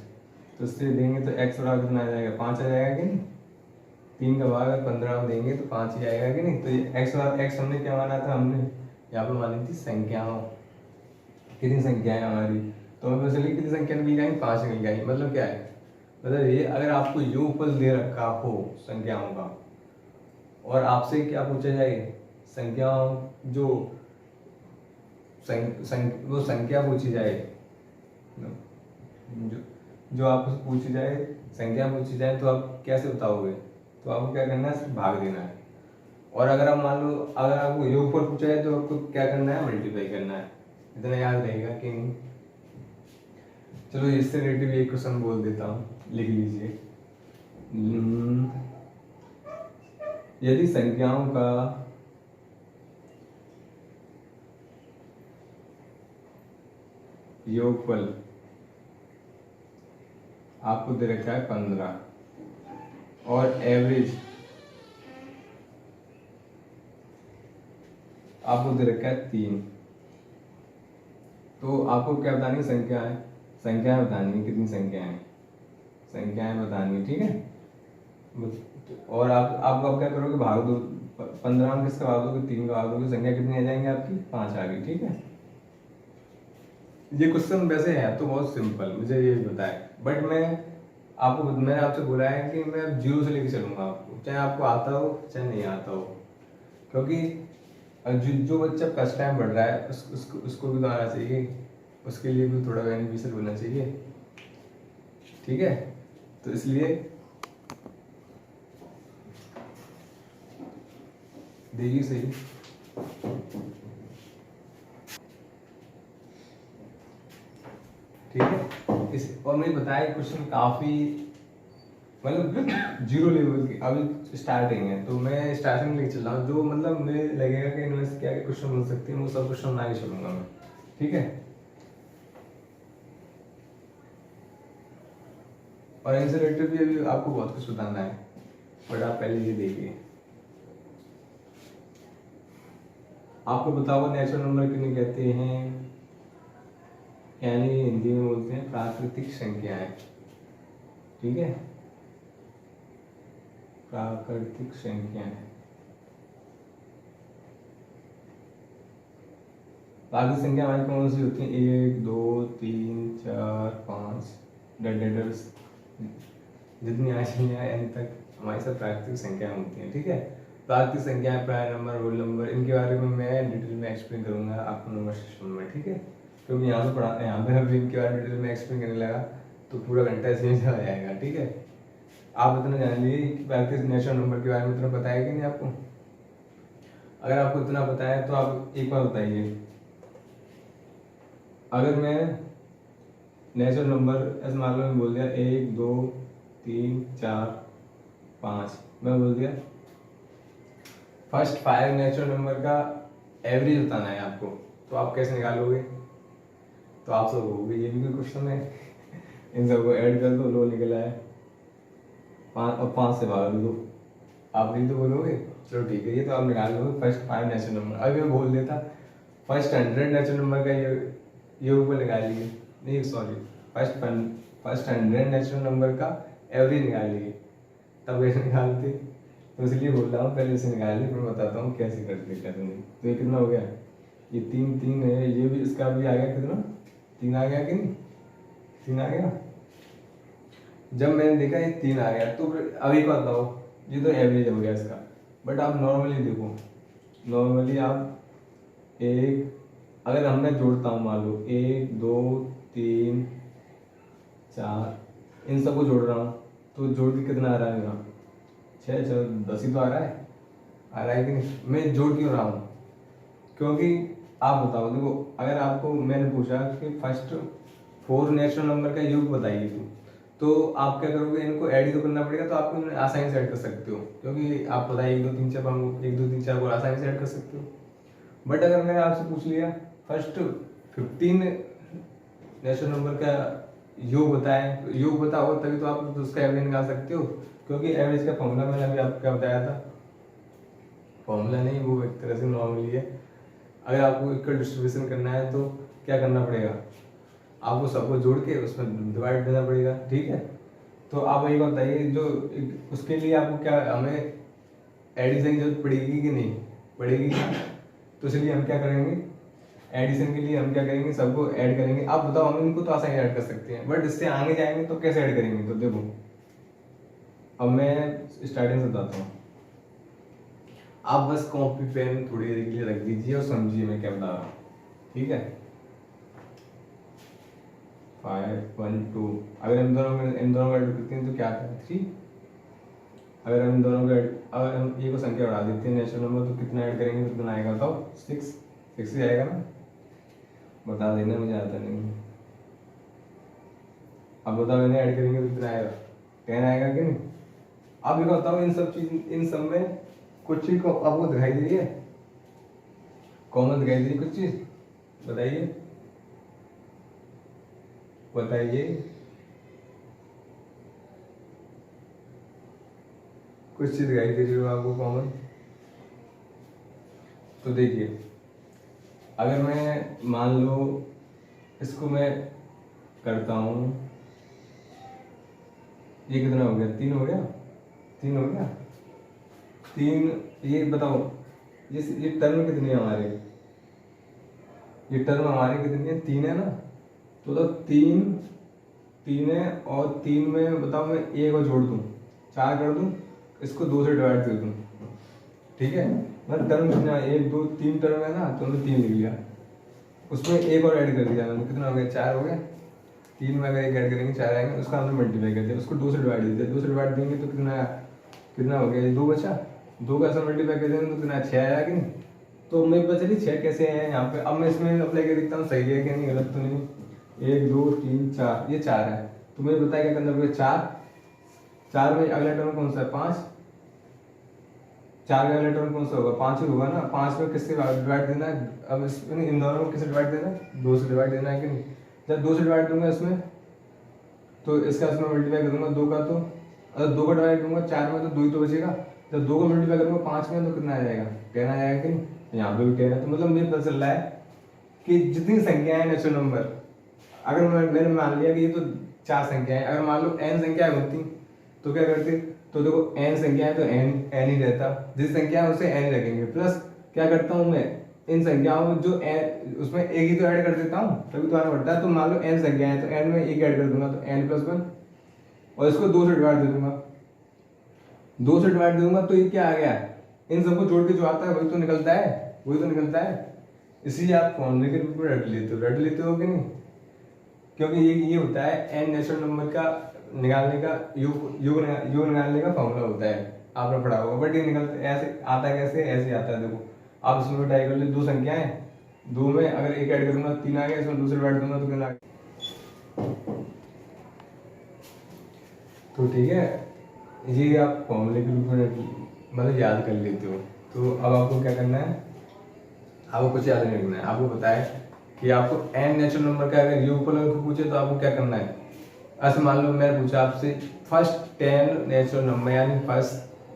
तो इससे देंगे तो x बराबर कितना आ जाएगा, 5 आ जाएगा कि नहीं। 3 का भाग अगर 15 में देंगे तो 5 ही आएगा कि नहीं। तो ये x हमने क्या माना था, हमने यहाँ पर मानी थी संख्याओं, कितनी संख्याएं हमारी, तो हमें पता चली कितनी संख्या मिल जाएंगी, 5 मिल जाएंगी। मतलब क्या है, मतलब ये अगर आपको योगफल दे रखा हो संख्याओं का और आपसे क्या पूछा जाए, संख्याओं जो वो संख्या पूछी जाए, जो आपसे पूछी जाए, संख्या पूछी जाए, तो आप कैसे बताओगे, तो आपको क्या करना है, भाग देना है। और अगर आप मान लो अगर आपको योगफल पूछा जाए तो आपको क्या करना है, मल्टीप्लाई करना है। इतना याद रहेगा कि नहीं। चलो इससे रिलेटेड एक क्वेश्चन बोल देता हूँ, लिख लीजिए। यदि संख्याओं का योगफल आपको दे रखा है 15 और एवरेज आपको दे रखा है 3, तो आपको क्या बतानी, संख्याएं बतानी, कितनी संख्याएं बतानी, ठीक है। और आपको अब क्या करोगे, भाग दो, 15 में किसका भाग दोगे, 3 का भाग दोगे, संख्या कितनी आ जाएंगी आपकी, 5 आ गई, ठीक है। ये क्वेश्चन वैसे है तो बहुत सिंपल, मुझे ये बताए, बट मैंने आपसे बोला है कि मैं 0 से लेके चलूंगा आपको, चाहे आपको आता हो चाहे नहीं आता हो। क्योंकि जो बच्चा फर्स्ट टाइम पढ़ रहा है उसको भी तो आना चाहिए, उसके लिए भी थोड़ा बेनिफिशियल होना चाहिए, ठीक है। तो इसलिए देखिए सही, ठीक है। और मुझे पता है क्वेश्चन काफ़ी मतलब जीरो लेवल की अभी स्टार्टिंग है, तो मैं स्टार्टिंग लेके चल रहा हूँ। जो मतलब मुझे लगेगा कि इनमें क्या क्या क्वेश्चन बन सकते हैं वो सब क्वेश्चन बना के चलूंगा मैं, ठीक है। और इनसे रिलेटेड भी अभी आपको बहुत कुछ बताना है, बट आप पहले ये देखिए। आपको बताओ नेचुरल नंबर किन्हें कहते हैं, यानी हिंदी में बोलते हैं प्राकृतिक संख्याएं, ठीक है। प्राकृतिक संख्याएं, प्राकृतिक संख्या हमारी कौन सी होती है? 1 2 3 4 5 डेडर्स जितनी आज एन तक हमारी सब प्राकृतिक संख्याएं होती हैं, ठीक है। प्राकृतिक संख्याएं, प्राइम नंबर, होल नंबर, इनके बारे में मैं डिटेल में एक्सप्लेन करूंगा आपको नंबर सिस्टम में, ठीक है। क्योंकि यहाँ पे पढ़ाते हैं, यहाँ पे अभी इनके बारे में डिटेल में एक्सप्लेन करने लगा तो पूरा घंटा इसमें चला जाएगा, ठीक है। आप इतना जान लीजिए कि प्राकृतिक नेचुरल नंबर के बारे में इतना पता है कि नहीं आपको। अगर आपको इतना पता है तो आप एक बार बताइए, अगर मैं नेचुरल नंबर ऐसे मान लो मैं बोल दिया 1 2 3 4 5, मैं बोल दिया फर्स्ट 5 नेचुरल नंबर का एवरेज बताना है आपको, तो आप कैसे निकालोगे? तो आप सब कहोगे ये भी कोई क्वेश्चन है इन सबको ऐड कर दो, लो निकला है 5 और 5 से भाग दो, आप नहीं तो बोलोगे। चलो ठीक है, ये तो आप निकाल लोगे फर्स्ट 5 नेचुरल नंबर। अभी मैं बोल देता फर्स्ट 100 नेचुरल नंबर का ये ऊपर निकाल लिए, नहीं सॉरी, फर्स्ट 100 नेचुरल नंबर का एवरेज निकाल लिए, तब कैसे निकालते? तो इसलिए बोल रहा हूँ पहले इसे निकाल लिए, फिर बताता हूँ कैसे करते क्या तुमने। तो ये कितना हो गया? ये 3 3 है, ये भी इसका भी आ गया कितना? 3 आ गया कि नहीं? 3 आ गया। जब मैंने देखा ये 3 आ गया, तो अब एक बात बताओ, ये तो एवरेज हो गया इसका, बट आप नॉर्मली देखो, नॉर्मली आप एक, अगर हम मैं जोड़ता हूँ मान लो 1 2 3 4, इन सबको जोड़ रहा हूँ तो जोड़ के कितना आ रहा है? मेरा 6 चलो 10 ही तो आ रहा है कि नहीं? मैं जोड़ क्यों रहा हूँ? क्योंकि आप बताओ, देखो अगर आपको मैंने पूछा कि फर्स्ट 4 नेचुरल नंबर का योग बताइए तो आप क्या करोगे? इनको ऐड ही तो करना पड़ेगा, तो आप इन्हें आसानी से ऐड कर सकते हो, क्योंकि आप पता है 1 2 3 4 1 2 3 4 को आसानी से ऐड कर सकते हो। बट अगर मैंने आपसे पूछ लिया फर्स्ट 15 नेचुरल नंबर का योग बताएं, तो योग बता हो तभी तो आप उसका एवरेज निकाल सकते हो, क्योंकि एवरेज का फॉर्मूला मैंने अभी आपको क्या बताया था, फॉर्मूला नहीं, वो एक तरह से नॉर्मली है। अगर आपको इक्वल डिस्ट्रीब्यूशन करना है तो क्या करना पड़ेगा? आपको सबको जोड़ के उसमें डिवाइड देना पड़ेगा, ठीक है। तो आप वही बताइए, जो उसके लिए आपको क्या, हमें एडिशन की जरूरत पड़ेगी कि नहीं पड़ेगी? तो इसलिए हम क्या करेंगे, एडिशन के लिए हम क्या करेंगे, सबको ऐड करेंगे। आप बताओ, हम इनको तो आसानी ऐड कर सकते हैं, बट इससे आगे जाएंगे तो कैसे ऐड करेंगे? तो देखो अब मैं स्टार्टिंग से बताता हूँ, आप बस कॉपी पेन थोड़ी देर के लिए रख दीजिए और समझिए मैं क्या बता रहा हूँ, ठीक है। 5 1 2, अगर इन दोनों को ऐड करते हैं तो क्या आता है? 3। अगर हम दोनों को अगर हम ये को संख्या बढ़ा देते हैं नेचुरल नंबर, तो कितना ऐड करेंगे तो कितना आएगा बताओ? 6 ही आएगा ना? बता देना, मुझे आता नहीं। अब बताओ इन्हें ऐड करेंगे तो कितना आएगा? 10 आएगा कि नहीं? अब ये बताओ, इन सब में कुछ चीज को आपको दिखाई दे रही है, कॉमन दिखाई दे रही कुछ चीज? बताइए कुछ चीज दिखाई दे रही हो आपको कॉमन? तो देखिए, अगर मैं मान लो इसको मैं करता हूँ, ये कितना हो गया? 3 हो गया, 3 हो गया। 3, ये बताओ ये टर्म कितनी है हमारे? ये टर्म हमारे कितनी है? 3 है ना? तो 3 है, और 3 में बताओ मैं 1 को जोड़ दूँ, 4 कर दूँ, इसको 2 से डिवाइड कर दूँ, ठीक है। मतलब टर्म कितना है? 1 2 3 टर्म है ना, तो हमने 3 लिख लिया, उसमें 1 और ऐड कर दिया मैंने, कितना हो गया? 4 हो गया। 3 में अगर 1 ऐड करेंगे 4 आएंगे, उसका हमने मल्टीप्लाई कर दिया, उसको 2 से डिवाइड दिया, 2 से डिवाइड देंगे तो कितना हो गया? 2 बचा, 2 का ऐसा मल्टीप्लाई कर देंगे तो कितना? 6 आया कि नहीं? तो मेरे पता चली 6 कैसे है यहाँ पे। अब मैं इसमें अप्लाई कर देखता हूँ सही है कि नहीं, गलत तो नहीं। 1 2 3 4, ये 4 है, तो मुझे बताया क्या करना पड़ेगा, 4 में अगला टर्म कौन सा है, 5, 4 का अगला टर्म कौन सा होगा, 5 ही होगा ना। 5 में किससे डिवाइड देना है, अब इसमें इन दोनों में किससे डिवाइड देना है, 2 से डिवाइड देना है कि नहीं। जब 2 से डिवाइड दूंगा इसमें तो इसका इसमें मल्टीप्लाई करूंगा 2 का, तो अगर 2 का डिवाइड दूंगा 4 में तो 2 ही तो बचेगा। जब 2 का मल्टीप्लाई करूंगा 5 में तो कितना आ जाएगा, कहना आएगा कि नहीं, यहाँ पे भी कहना है। तो मतलब मुझे पता चल रहा है कि जितनी संख्याएं हैं नेचुरल नंबर, अगर मैंने मान लिया कि ये तो 4 संख्याएं, अगर मान लो n संख्याएं होती तो क्या करते, तो देखो n संख्याएं तो n ही रहता, जिस संख्या है उसे n रखेंगे, प्लस क्या करता हूँ मैं इन संख्याओं में जो उसमें एक ही तो ऐड कर देता हूँ, तभी तो आना पड़ता है। तो मान लो n संख्या है तो n में एक ऐड कर दूंगा तो n+1, और इसको 2 से डिवाइड दे दूंगा, 2 से डिवाइड दूंगा तो ये क्या आ गया, इन सबको जोड़ के जो आता है वही तो निकलता है, इसलिए आप फॉर्मूले के रूप में रट लेते हो कि नहीं, क्योंकि ये होता है n नेचुरल नंबर का निकालने का योग निकालने का फॉर्मूला होता है, आपने पढ़ा होगा। बट ये निकलता ऐसे आता कैसे, ऐसे आता है। देखो आप इसमें ट्राई कर लो, 2 संख्याएं, 2 में अगर एक ऐड करूंगा 3 आ गया, इसमें 2 से डिवाइड दूंगा तो कितना आ गया। तो ठीक है, ये आप फॉर्मूले के रूप में मतलब याद कर लेते हो। तो अब आपको क्या करना है, आपको कुछ याद नहीं रखना है। आपको पता है कि आपको n नेचुरल नंबर का अगर योग पूछे तो आपको क्या करना है। ऐसे मान लो मैंने पूछा आपसे फर्स्ट 10 नेचुरल नंबर, यानी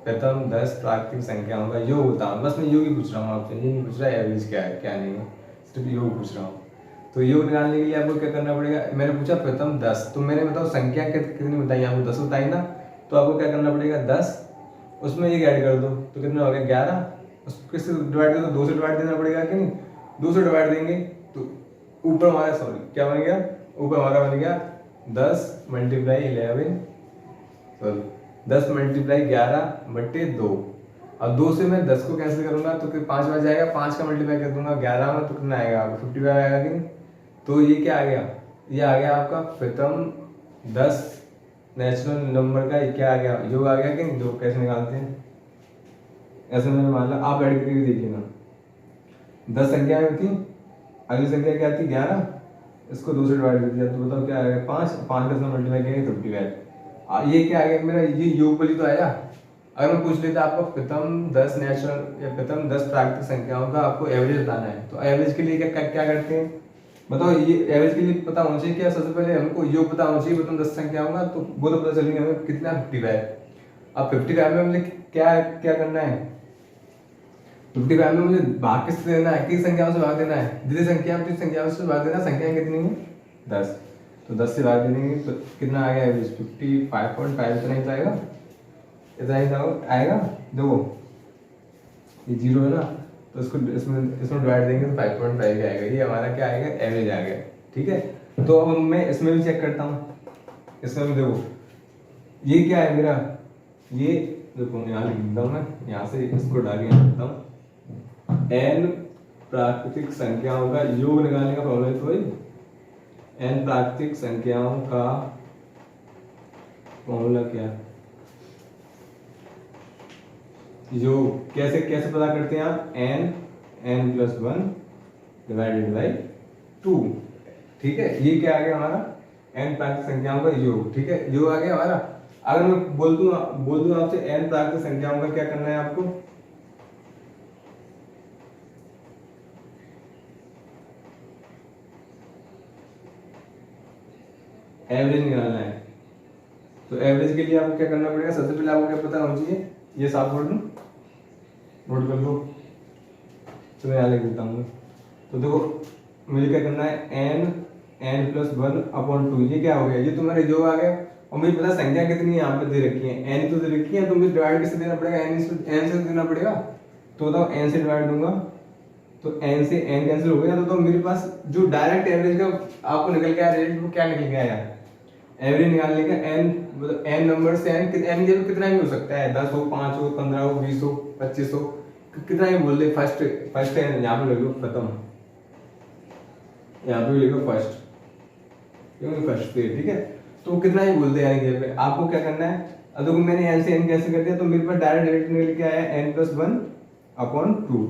प्रथम 10 प्राकृतिक संख्याओं का योग बताओ। बस मैं योग ही पूछ रहा हूँ आपसे, ये नहीं पूछ रहा एवरेज क्या है क्या नहीं है, सिर्फ योग पूछ रहा हूँ। तो योग निकालने के लिए आपको क्या करना पड़ेगा, मैंने पूछा प्रथम 10, तो मैंने बताओ संख्या कितनी बताई, आपको 10 बताई ना, तो आपको क्या करना पड़ेगा 10, उसमें एक ऐड कर दो तो कितना हो गया 11, उसको किससे डिवाइड कर दो, 2 से डिवाइड देना पड़ेगा कि नहीं, 2 से डिवाइड देंगे तो ऊपर हमारा क्या बन गया, ऊपर हमारा बन गया 10 मल्टीप्लाई 11 सॉरी 10 मल्टीप्लाई 11/2। अब 2 से मैं 10 को कैंसिल करूंगा तो 5 बच जाएगा, 5 का मल्टीप्लाई कर दूंगा 11 में तो कितना आएगा, 55 आएगा कि नहीं। तो ये क्या आ गया, ये आ गया आपका प्रथम 10 नेचुरल नंबर का क्या आ गया, योग आ गया कि नहीं। योग कैसे निकालते हैं, ऐसे मैंने मान लो, आप ऐड करके देखिएगा, 10 संख्याएं थी, अगली संख्या क्या थी 11, इसको 2 से डिवाइड कर दिया तो बताओ क्या आएगा 5, 5 का मल्टीप्लाई करेंगे 55। ये क्या आ गया मेरा, ये योगफल तो आया। अगर मैं पूछ लेता आपको प्रथम 10 नेचुरल या प्रथम 10 प्राकृतिक संख्याओं का आपको एवरेज बताना है, तो एवरेज के लिए क्या करते हैं बताओ। ये एवरेज के लिए पता होना चाहिए क्या, सबसे पहले हमको योग पता होना चाहिए प्रथम 10 संख्याओं का, तो वो तो पता चलेंगे हमें कितना 55। अब 55 में मुझे क्या करना है, 55 में मुझे भाग किससे देना है, किस संख्याओं से भाग देना है, जितनी संख्या में संख्याओं से भाग देना। संख्या कितनी है 10, तो 10 से भाग देंगे तो कितना आ गया एवरेज 55.5, इतना ही आएगा, इतना ही आएगा। देखो ये 0 है ना, तो इसको इसमें डिवाइड देंगे तो 5.5 आएगा, ये हमारा क्या आएगा एवरेज आ गया। ठीक है, तो अब मैं इसमें भी चेक करता हूँ, इसमें भी देखो ये क्या है मेरा, ये देखो यहाँ लिख देता हूँ मैं, यहाँ से इसको डाल के लिखता हूँ, n प्राकृतिक संख्याओं का योग निकालने का प्रॉब्लम है। तो n प्राकृतिक संख्याओं का फॉर्मूला क्या, योग कैसे पता करते हैं आप, n+1 डिवाइडेड बाई 2। ठीक है, ये क्या आ गया हमारा n प्राकृतिक संख्याओं का योग। ठीक है, योग आ गया हमारा। अगर मैं बोल दूं आपसे n प्राकृतिक संख्याओं का क्या करना है आपको, एवरेज निकालना है, तो एवरेज के लिए आपको क्या करना पड़ेगा, सबसे पहले आपको क्या पता होना चाहिए, ये साफ नोट कर लो, तो मैं यहाँ लिख देता हूँ। तो देखो मुझे क्या करना है, n+1/2, ये क्या हो गया, ये तुम्हारे योग आ गया। और मुझे पता संख्या कितनी है यहाँ पे दे रखी है, n तो दे रखी है, तो मुझे डिवाइड किससे देना पड़ेगा, n से देना पड़ेगा। तो बताओ n से डिवाइड दूंगा तो n से n कैंसिल हो गया, तो मेरे पास जो डायरेक्ट एवरेज का आपको निकल के आया रेट, वो क्या निकल के आया, एवरेज निकालने का n मतलब n नंबर से n कितना भी हो सकता है, 10 हो, 5 हो, 15 हो, 20 हो, 25 हो, कितना ही बोल दे। फर्स्ट है यहाँ पे लिख लो प्रथम, यहाँ पे लिखो फर्स्ट, क्योंकि फर्स्ट पे। ठीक है, तो कितना ही बोल दे यानी आपको क्या करना है। अब देखो मैंने n से n कैसे कर दिया, तो मेरे पास डायरेक्ट रेट निकल के आया n+1/2।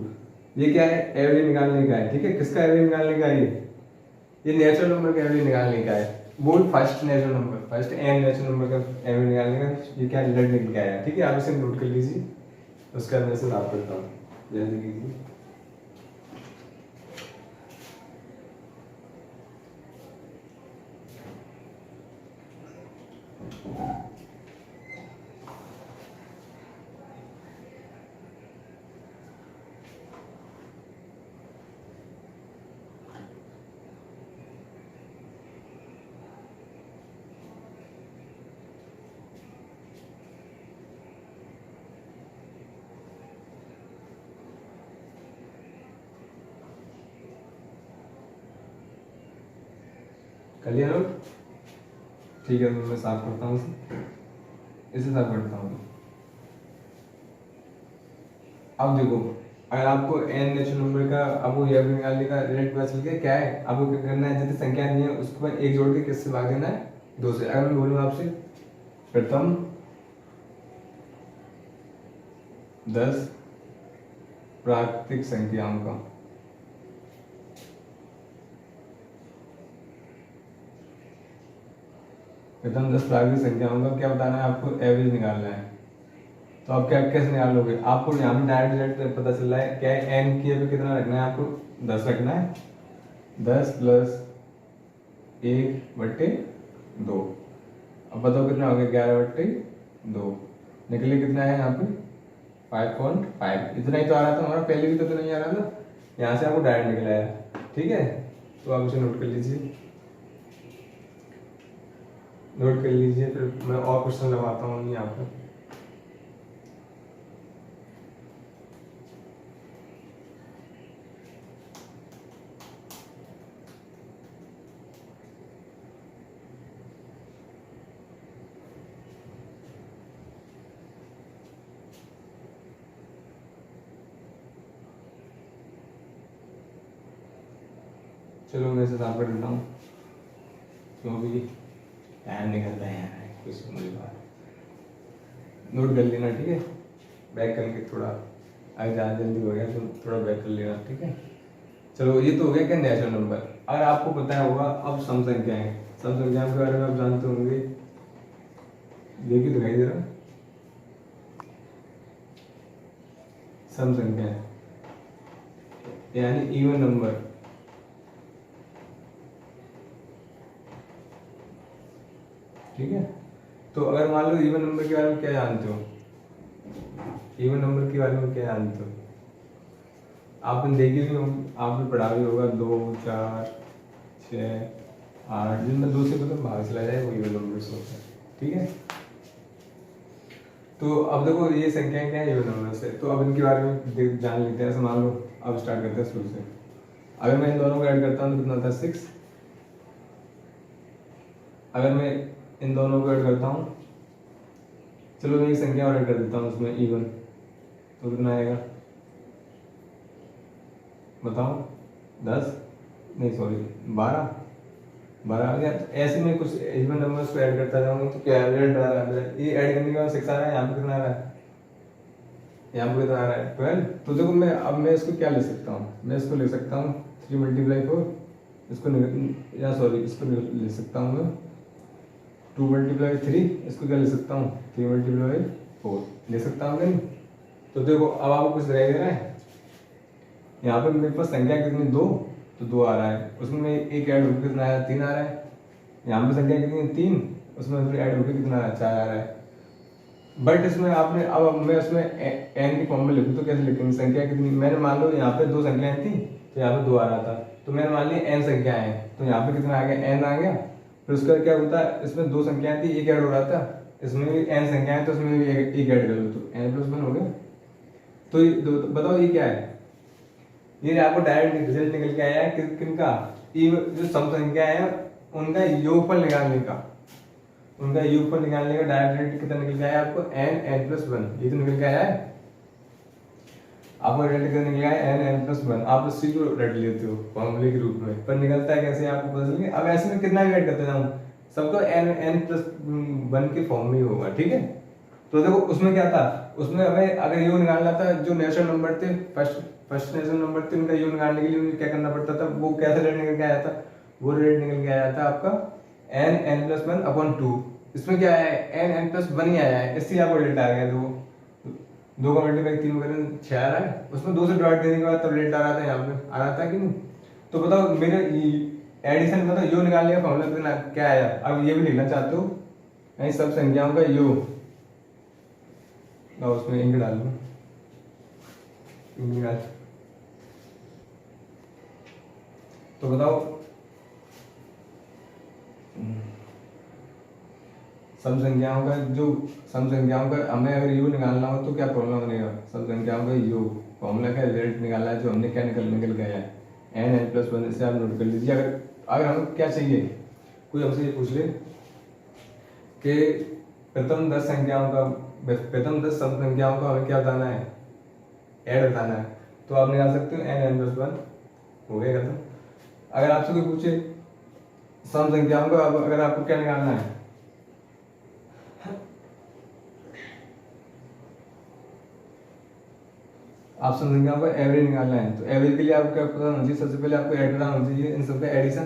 ये क्या है, एवरेज निकालने का है। ठीक है, किसका एवरेज निकालने का है, ये नेचुरल नंबर का एवरेज निकालने का है। वो first natural number, first n natural number का एवरेज निकालने का ये क्या रिजल्ट निकल के आया, ठीक है। आप इसे नोट कर लीजिए, उसका मैं से बात करता हूँ। जैसे कीजिए, कर लिया नोट, ठीक है। मैं साफ करता हूँ इसे साफ करता हूँ। अब देखो, अगर आपको एन नेचुरल नंबर का आपको एवरेज निकालने का रिजल्ट पता चल गया, क्या है आपको क्या करना है, जितनी संख्या नहीं है उसको एक जोड़ के किससे भाग देना है, 2 से। अगर मैं बोलूँ आपसे प्रथम 10 प्राकृतिक संख्याओं का प्रथम 10 प्राकृतिक संख्याओं का क्या बताना है आपको, एवरेज निकालना है। तो आप क्या कैसे निकालोगे, आपको यहाँ पे डायरेक्ट रिजल्ट पता चल रहा है, क्या है एन की अभी कितना रखना है आपको, 10 रखना है। 10 प्लस 1/2, अब बताओ कितना हो गया, 11/2 निकले कितना है यहाँ पे 5.5। इतना ही तो आ रहा था हमारा, पहले भी तो नहीं आ रहा था, यहाँ से आपको डायरेक्ट निकला है, ठीक है। तो आप इसे नोट कर लीजिए, नोट कर लीजिए, फिर मैं और क्वेश्चन लगाता हूँ यहाँ पर। चलो मैं इसे साफ कर देता हूँ, क्योंकि टाइम निकलता है यार कुछ मुझे बात। नोट कर लेना, ठीक है। बैक करके थोड़ा अगर ज़्यादा जल्दी हो गया तो थोड़ा बैक कर लेना, ठीक है। चलो ये तो हो गया क्या नेचुरल नंबर। अगर आपको पता होगा अब सम संख्या है, सम संख्या के बारे में आप जानते होंगे, देखिए दिखाई दे रहा है सम संख्या यानी इवन नंबर। ठीक है, तो अगर मान लो इवन नंबर के बारे में क्या जानते हो, इवन नंबर के बारे में क्या जानते हो, आपने देखी भी, आपने पढ़ा भी होगा 2, 4, 6, 8, जिनमें 2 से मतलब भाग चला जाए वो इवन नंबर्स होता है, ठीक है। तो अब देखो ये संख्याएं क्या है, इवन नंबर्स है, तो अब इनके बारे में जान लेते हैं। ऐसे मान लो अब स्टार्ट करते हैं शुरू से। अगर मैं इन दोनों को ऐड करता हूँ तो कितना होता है 6। अगर मैं इन दोनों को ऐड करता हूँ, चलो मैं एक संख्या और ऐड कर देता हूँ उसमें इवन, तो कितना आएगा बताओ, 10 नहीं सॉरी 12 आ गया। ऐसे में कुछ इवन नंबर्स को ऐड करता जाऊंगा तो क्या रिजल्ट आ रहा है, ये ऐड करने के बाद 6 आ रहा है, यहाँ पे कितना आ रहा है, यहाँ पे कितना आ रहा है 12। तो देखो मैं अब मैं इसको क्या ले सकता हूँ, मैं इसको ले सकता हूँ 3 × 4, इसको या सॉरी इसको ले सकता हूँ मैं 2 × 3, इसको क्या ले सकता हूँ 3 × 4 ले सकता हूँ नहीं। तो देखो अब आपको कुछ दिखाई दे रहा है, यहाँ पे मेरे पास संख्या कितनी 2, तो 2 आ रहा है, उसमें एक ऐड होकर कितना आया 3 आ रहा है। यहाँ पे संख्या कितनी 3, उसमें फिर ऐड होकर कितना 4 आ रहा है। बट इसमें आपने अब मैं उसमें एन की फॉर्म में लिखूँ तो कैसे लिखेंगे, संख्या कितनी, मैंने मान लो यहाँ पे 2 संख्याएं थी तो यहाँ पे 2 आ रहा था, तो मैंने मान लिया एन संख्या है, तो यहाँ पे कितना आ गया एन आ गया। फिर उसका क्या होता है, इसमें 2 संख्याएं थी, एक ऐड हो रहा था, इसमें भी एन संख्या है तो उसमें भी एक ऐड कर लो तो n+1 हो गया। तो बताओ ये क्या है, ये आपको डायरेक्ट रिजल्ट निकल के आया है किनका, जो सम संख्या है उनका योगफल निकालने का, उनका योगफल निकालने का डायरेक्ट रिजल्ट कितना निकल के आया आपको n+1, ये तो निकल के आया है आपको रिजल्ट कितना निकल आया n+1। आप इसी को रट लेते हो फॉर्मूले के रूप में, पर निकलता है कैसे आपको पता चल गया। अब ऐसे में कितना भी ऐड करते जाऊं सबको n+1 के फॉर्म में ही होगा, ठीक है। तो देखो उसमें क्या था, उसमें हमें अगर योग निकालना था, जो नेचुरल नंबर थे फर्स्ट नेचुरल नंबर थे उनका योग निकालने के लिए क्या करना पड़ता था, वो कैसे रेट निकल के आया था, वो रेट निकल के आया था आपका n n plus one upon two, इसमें क्या है एन एन प्लस वन ही आया है, इससे आपको डेल्टा आ गया। दो का मल्टीप्लाई तीन करें 6 आ रहा है, उसमें 2 से डिवाइड देने के बाद तब डेल्टा आ रहा था, यहाँ पे आ रहा था कि नहीं। तो बताओ मेरे एडिशन बताओ योग निकालने का फॉर्मूला कितना क्या आया। अब ये भी लिखना चाहते हो यानी सब संख्याओं का योग, उसमें इंक डाल दो, इंक डाल। तो बताओ सम संख्याओं का जो सम संख्याओं का हमें अगर योग निकालना हो तो क्या फॉर्मूला बनेगा। सम संख्याओं का योग फॉर्मूला का रिजल्ट निकालना है, जो हमने क्या निकल गया है एन एन प्लस वन, इसे आप नोट कर लीजिए। अगर अगर हमें क्या चाहिए, कोई हमसे ये पूछ ले कि प्रथम 10 संख्याओं का, प्रथम 10 सम संख्याओं का हमें क्या बताना है, ऐड बताना है, तो आप निकाल सकते हो एन एन प्लस वन, हो गया खत्म। अगर आपसे कोई पूछे सम संख्याओं का, अगर आपको क्या निकालना है, आप सम संख्याओं का एवरेज निकालना है, तो एवरेज के लिए आपको क्या पता होना चाहिए, सबसे पहले आपको ऐड पता होना चाहिए इन सबका एडिशन।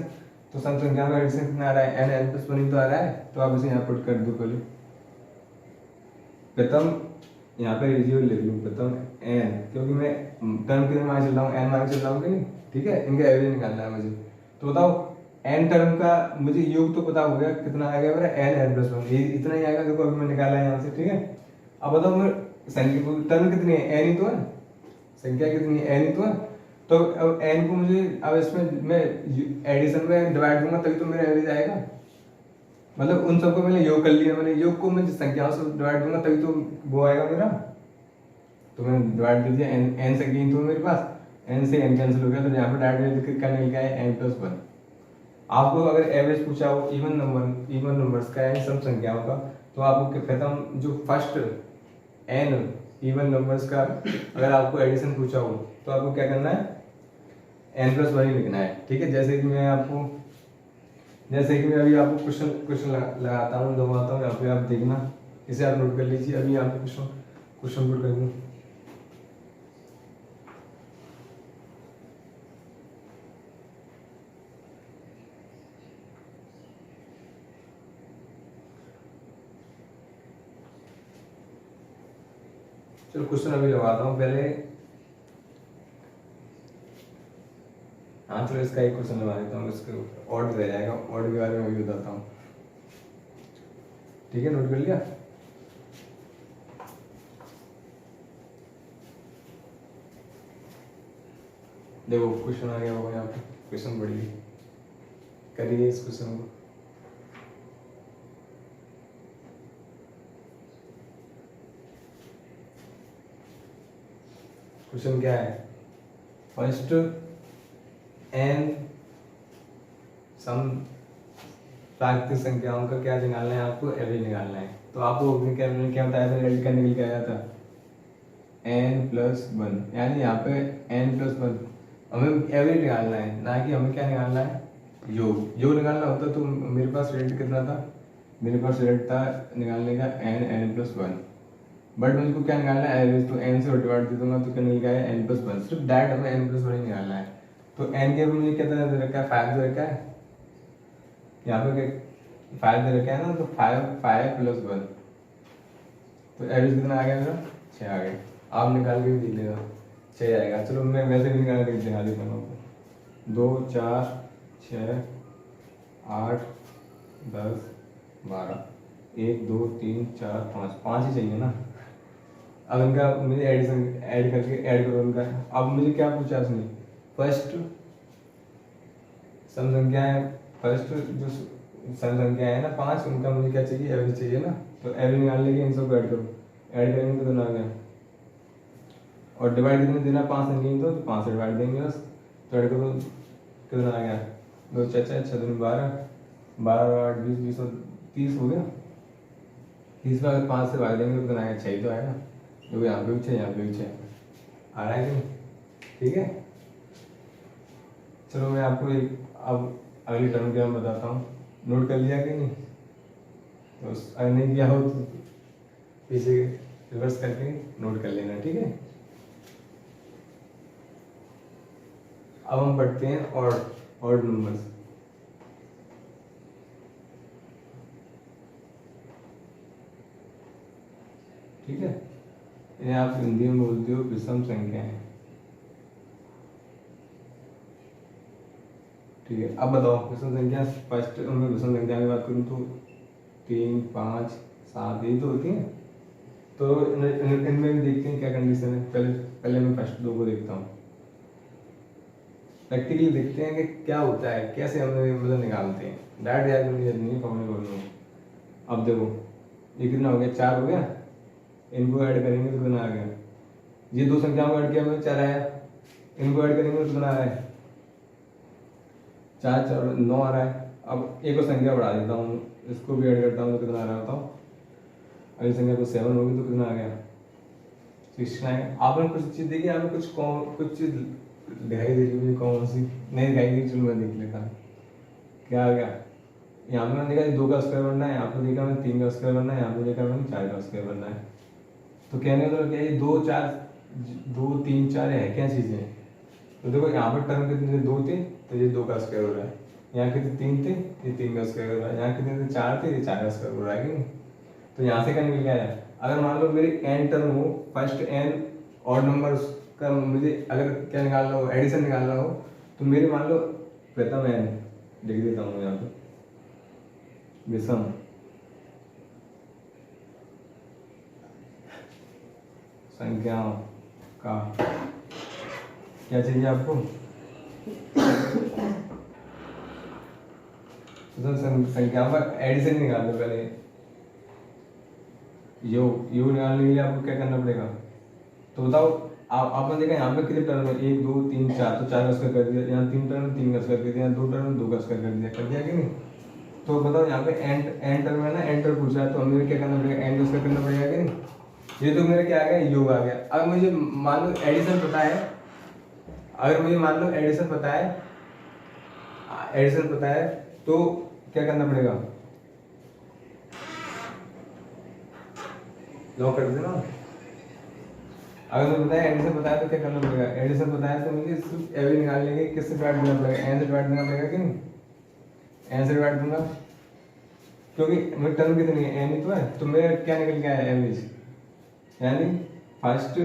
तो सम संख्याओं का एडिशन कितना आ रहा है, एन एन प्लस वन ही तो आ रहा है, तो आप इसे यहाँ पुट कर दो। पहले प्रथम यहाँ पे रेशियो लिख लूँ, प्रथम एन, क्योंकि मैं टर्म के मान चल रहा हूँ, एन मान चल रहा हूँ कि नहीं, ठीक है, इनका एवरेज निकालना है मुझे। तो बताओ एन टर्म का मुझे योग तो पता हो गया कितना आएगा मेरा, एन एन प्लस वन, ये इतना ही आएगा, देखो अभी मैं निकाला है यहाँ से, ठीक है। अब बताओ मैं संख्या टर्म कितनी है, एन ही तो है, संख्या कितनी है, एन ही तो है। तो अब एन को मुझे, अब इसमें मैं एडिशन में डिवाइड दूंगा तभी तो मेरा एवरेज आएगा, मतलब उन सबको मैंने योग कर लिया, मैंने योग को मैं संख्याओं से डिवाइड दूंगा तभी तो वो आएगा मेरा। तो मैंने डिवाइड कर दिया, एन एन संख्या तो मेरे पास, एन से एन कैंसिल हो गया, तो यहाँ पे डायरेक्ट क्या निकल गया है एन प्लस वन। आपको अगर एवरेज पूछा हो इवन नंबर्स का यानी सम संख्याओं का, तो आपको प्रथम जो फर्स्ट एन इवन नंबर्स का अगर आपको एडिशन पूछा हो तो आपको क्या करना है, एन प्लस वन ही लिखना है, ठीक है। जैसे कि मैं अभी आपको क्वेश्चन लगाता हूँ, दोहराता हूँ, यहाँ पे आप देखना, इसे आप नोट कर लीजिए। अभी यहाँ पे क्वेश्चन पुट कर दूँ, चलो क्वेश्चन अभी लगाता हूँ पहले। हाँ चलो इसका एक क्वेश्चन लगा देता हूँ, इसके ऑड रह जाएगा, ऑड के बारे में अभी बताता हूँ, ठीक है, नोट कर लिया। देखो क्वेश्चन आ गया होगा यहाँ पे, क्वेश्चन पढ़िए, करिए इस क्वेश्चन को। क्वेश्चन क्या है, फर्स्ट एन सम प्राकृतिक संख्याओं का क्या निकालना है, आपको एवरेज निकालना है। तो आपको क्या बताया था, एवरेज का निकल के आया था एन प्लस वन, यानी यहाँ पे एन प्लस वन हमें एवरेज निकालना है, ना कि हमें क्या निकालना है, योग निकालना होता तो मेरे पास रिजल्ट कितना था, मेरे पास रिजल्ट था निकालने का n n plus one, but मुझको क्या निकालना है एवरेज, तो एन से डिवाइड दे दूंगा तो क्या निकल गया है एन प्लस वन, सिर्फ डायरेक्ट हमें एन प्लस वन ही निकालना है। तो एन के मुझे कितना दे रखा है, 5 दे रखा है, यहाँ पे 5 दे रखा है ना, तो 5 प्लस वन, तो एवरेज कितना आ गया मेरा, 6 आ गया। आप निकाल के भी देख लेगा 6 आएगा। चलो मैं वैसे भी निकाल के दिखा देता हूँ आपको, 2 4 6 8 10 12, 1 2 3 4 5, 5 ही चाहिए ना। अब इनका मुझे एडिशन ऐड करके ऐड करो इनका। अब मुझे क्या पूछा उसने, फर्स्ट सम संख्या है, फर्स्ट जो सम संख्या है ना 5, उनका मुझे क्या चाहिए, एवरेज चाहिए ना। तो एवरेज निकालने के इन सबको ऐड करो, ऐड करेंगे तो कितना आ गया, और डिवाइड कितने देना, 5 संख्या तो 5 से डिवाइड देंगे बस, तो ऐड करो कितना आ गया, 2 4 6 6 2 12 12 8 20 20 और 30 हो गया। 30 में अगर 5 से भाग देंगे तो कितना आएगा, 6 तो आएगा, जो यहाँ पे भी 6 यहाँ पे भी 6 आ रहा है कि नहीं, ठीक है। चलो मैं आपको एक अब अगली टर्म के मैं बताता हूँ, नोट कर लिया कि नहीं, तो अगर नहीं किया हो तो पीछे रिवर्स करके नोट कर लेना, ठीक है। अब हम पढ़ते हैं ऑड नंबर्स। ठीक है, इन्हें आप हिंदी में बोलते हो विषम संख्याएं। ठीक है, अब बताओ विषम संख्या। फर्स्ट मैं विषम संख्या की बात करूँ तो 3, 5, 7 यही तो होती है। तो इनमें भी देखते हैं क्या कंडीशन है। पहले पहले मैं फर्स्ट दो को देखता हूँ, प्रैक्टिकली देखते हैं कि क्या होता है, कैसे हम मतलब निकालते हैं। डायरेक्ट याद नहीं फॉर्मूले बोल रहा हूँ। अब देखो ये कितना हो गया, 4 हो गया, इनको ऐड करेंगे तो कितना आ गया। ये दो संख्याओं को ऐड किया मैं 4 आया, इनको ऐड करेंगे तो कितना आ रहा है 4 4 9 आ रहा है। अब एक और संख्या बढ़ा देता हूँ, इसको भी ऐड करता हूँ तो कितना आ रहा है बताओ। अगली संख्या को 7 होगी तो कितना आ गया 69। आपने कुछ चीज़ देखी, आपने कुछ चीज़ दिखाई दे रही है कौन सी नहीं दिखाई दी, चलो मैं देख लेता हूँ क्या आ गया। यहाँ पे मैंने देखा 2 का स्क्वायर बनना है, यहाँ पे देखा मैंने 3 का स्क्वायर बनना है, यहाँ पे देखा मैंने 4 का स्क्वायर बनना है। तो कहने का मतलब क्या है, 2 4 2 3 4 है क्या चीज़ें। तो देखो यहाँ पर टर्म कितने थे, 2 थे तो ये 2 का स्क्वायर हो रहा है, यहाँ कितने 3 थे ये 3 का स्क्वायर हो रहा है, यहाँ कितने थे 4 थे ये 4 का स्क्वायर हो रहा है कि नहीं। तो यहाँ से क्या निकल गया है, अगर मान लो मेरी n टर्म हो, फर्स्ट n और नंबर का मुझे अगर क्या निकालना हो, एडिशन निकालना हो, तो मेरे मान लो प्रथम n लिख देता हूँ यहाँ पे विषम संख्याओं का क्या चाहिए आपको, संख्याओं का एडिशन निकाल दो। पहले योग निकालने के लिए आपको क्या करना पड़ेगा, तो बताओ। आपने देखा यहाँ पे कितने टर्म है, 1 2 3 4, तो 4 का स्क्वायर कर दिया, यहाँ 3 टर्म 3 का स्क्वायर कर दिया, 2 टर्म 2 का स्क्वायर कर दिया कि नहीं। तो बताओ यहाँ पे एन टर्म है ना, एन टर्म पूछा है तो हमें क्या करना पड़ेगा, एन का स्क्वायर करना पड़ेगा कि नहीं। ये तो मेरा क्या आ गया, योग आ गया। अगर मुझे मान लो एडिशन पता है, अगर मुझे मान लो एडिशन पता है तो क्या करना पड़ेगा, लॉक कर देना। अगर मुझे बताया एडिशन बताया तो क्या करना पड़ेगा, एडिशन बताया तो मुझे सिर्फ एवरी निकाल लेंगे, किससे डिवाइड करना पड़ेगा, एन से डिवाइड करना पड़ेगा कि नहीं, एन से डिवाइड दूंगा क्योंकि मेरी टर्म कितनी है, एन ही तो है। तो मेरा क्या निकल गया है एवरेज, यानी फर्स्ट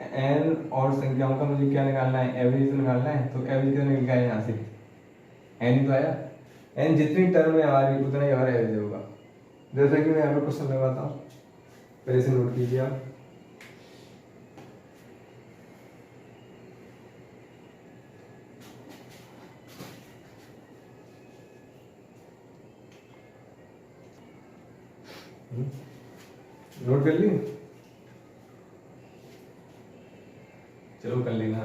एन और संख्याओं का मुझे क्या निकालना है, एवरेज निकालना है। तो एवरेज कितना निकल गया है यहाँ से, एन ही तो आया। एन जितनी टर्म है हमारी उतना ही हमारा एवरेज होगा। जैसा कि मैं यहाँ पर क्वेश्चन लगाता हूँ, पहले से नोट कीजिए आप। नोट कर ली, चलो कर लेना,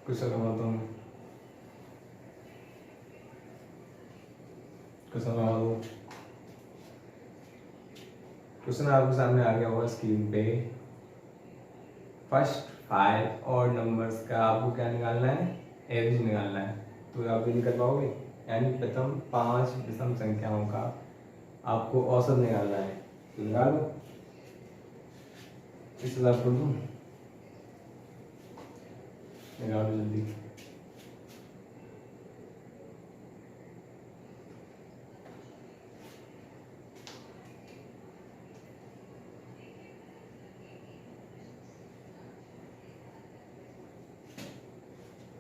कुछ लगाता हूँ, क्वेश्चन लगा दो। क्वेश्चन आपके सामने आ गया होगा स्क्रीन पे। फर्स्ट 5 और नंबर्स का आपको क्या निकालना है, एवरेज निकालना है। तो आप ये नहीं कर पाओगे, यानी प्रथम 5 विषम संख्याओं का आपको औसत निकालना है। तो निकालो, इस हिसाब कर दूँ, निकालो जल्दी।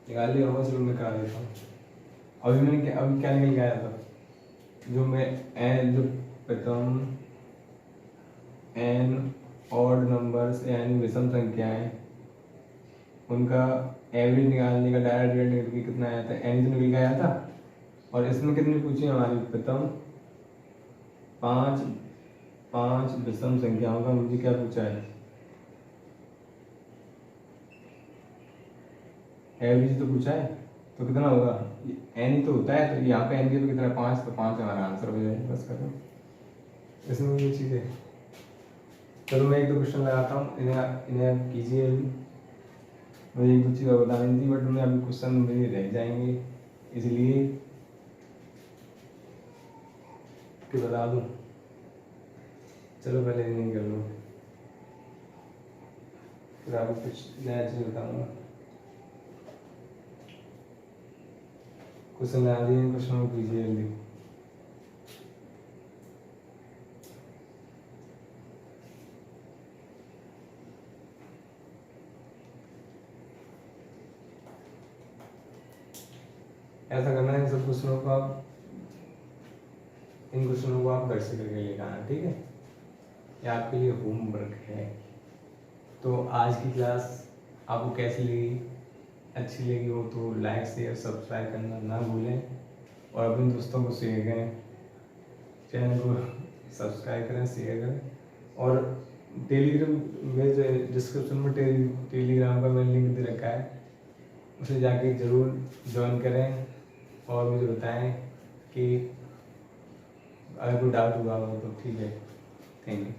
निकाल लिया होगा, चलो मैं करा देता हूँ। अभी क्या निकल गया था, जो मैं एन जो प्रथम एन ऑड नंबर्स यानी विषम संख्याएं उनका एवरेज निकालने का डायरेक्ट रिजल्ट निकल के कितना आया था, एन तो निकल के आया था। और इसमें कितनी पूछी हमारी, प्रथम 5 विषम संख्याओं का मुझे क्या पूछा है, एवरेज तो पूछा है। तो कितना होगा, एन ही तो होता है, तो यहाँ पे एन की तो कितना 5, तो 5 हमारा आंसर हो जाएगा। बस करो, इसमें ये चीज़ है। चलो मैं 1 2 क्वेश्चन लगाता हूँ, इन्हें कीजिए। अभी मुझे 1 2 चीज़ बतानी थी बट मैं अभी क्वेश्चन मेरे रह जाएंगे, इसलिए कि बता दूँ। चलो पहले इन्हें कर लो, फिर आपको कुछ नया चीज़ बताऊँगा। क्वेश्चन लगा दिए, क्वेश्चन को कीजिए जल्दी। ऐसा करना है, इन सब क्वेश्चनों को आप घर से करके लेकर आना, ठीक है। ये आपके लिए होमवर्क है। तो आज की क्लास आपको कैसी लगी? अच्छी लगी हो तो लाइक शेयर सब्सक्राइब करना ना भूलें और अपने दोस्तों को शेयर करें, चैनल को सब्सक्राइब करें, शेयर करें। और टेलीग्राम में जो डिस्क्रिप्शन में टेलीग्राम का मैंने लिंक दे रखा है, उसे जाके ज़रूर ज्वाइन करें और मुझे बताएं कि अगर कोई डाउट हुआ हो तो। ठीक है, थैंक यू।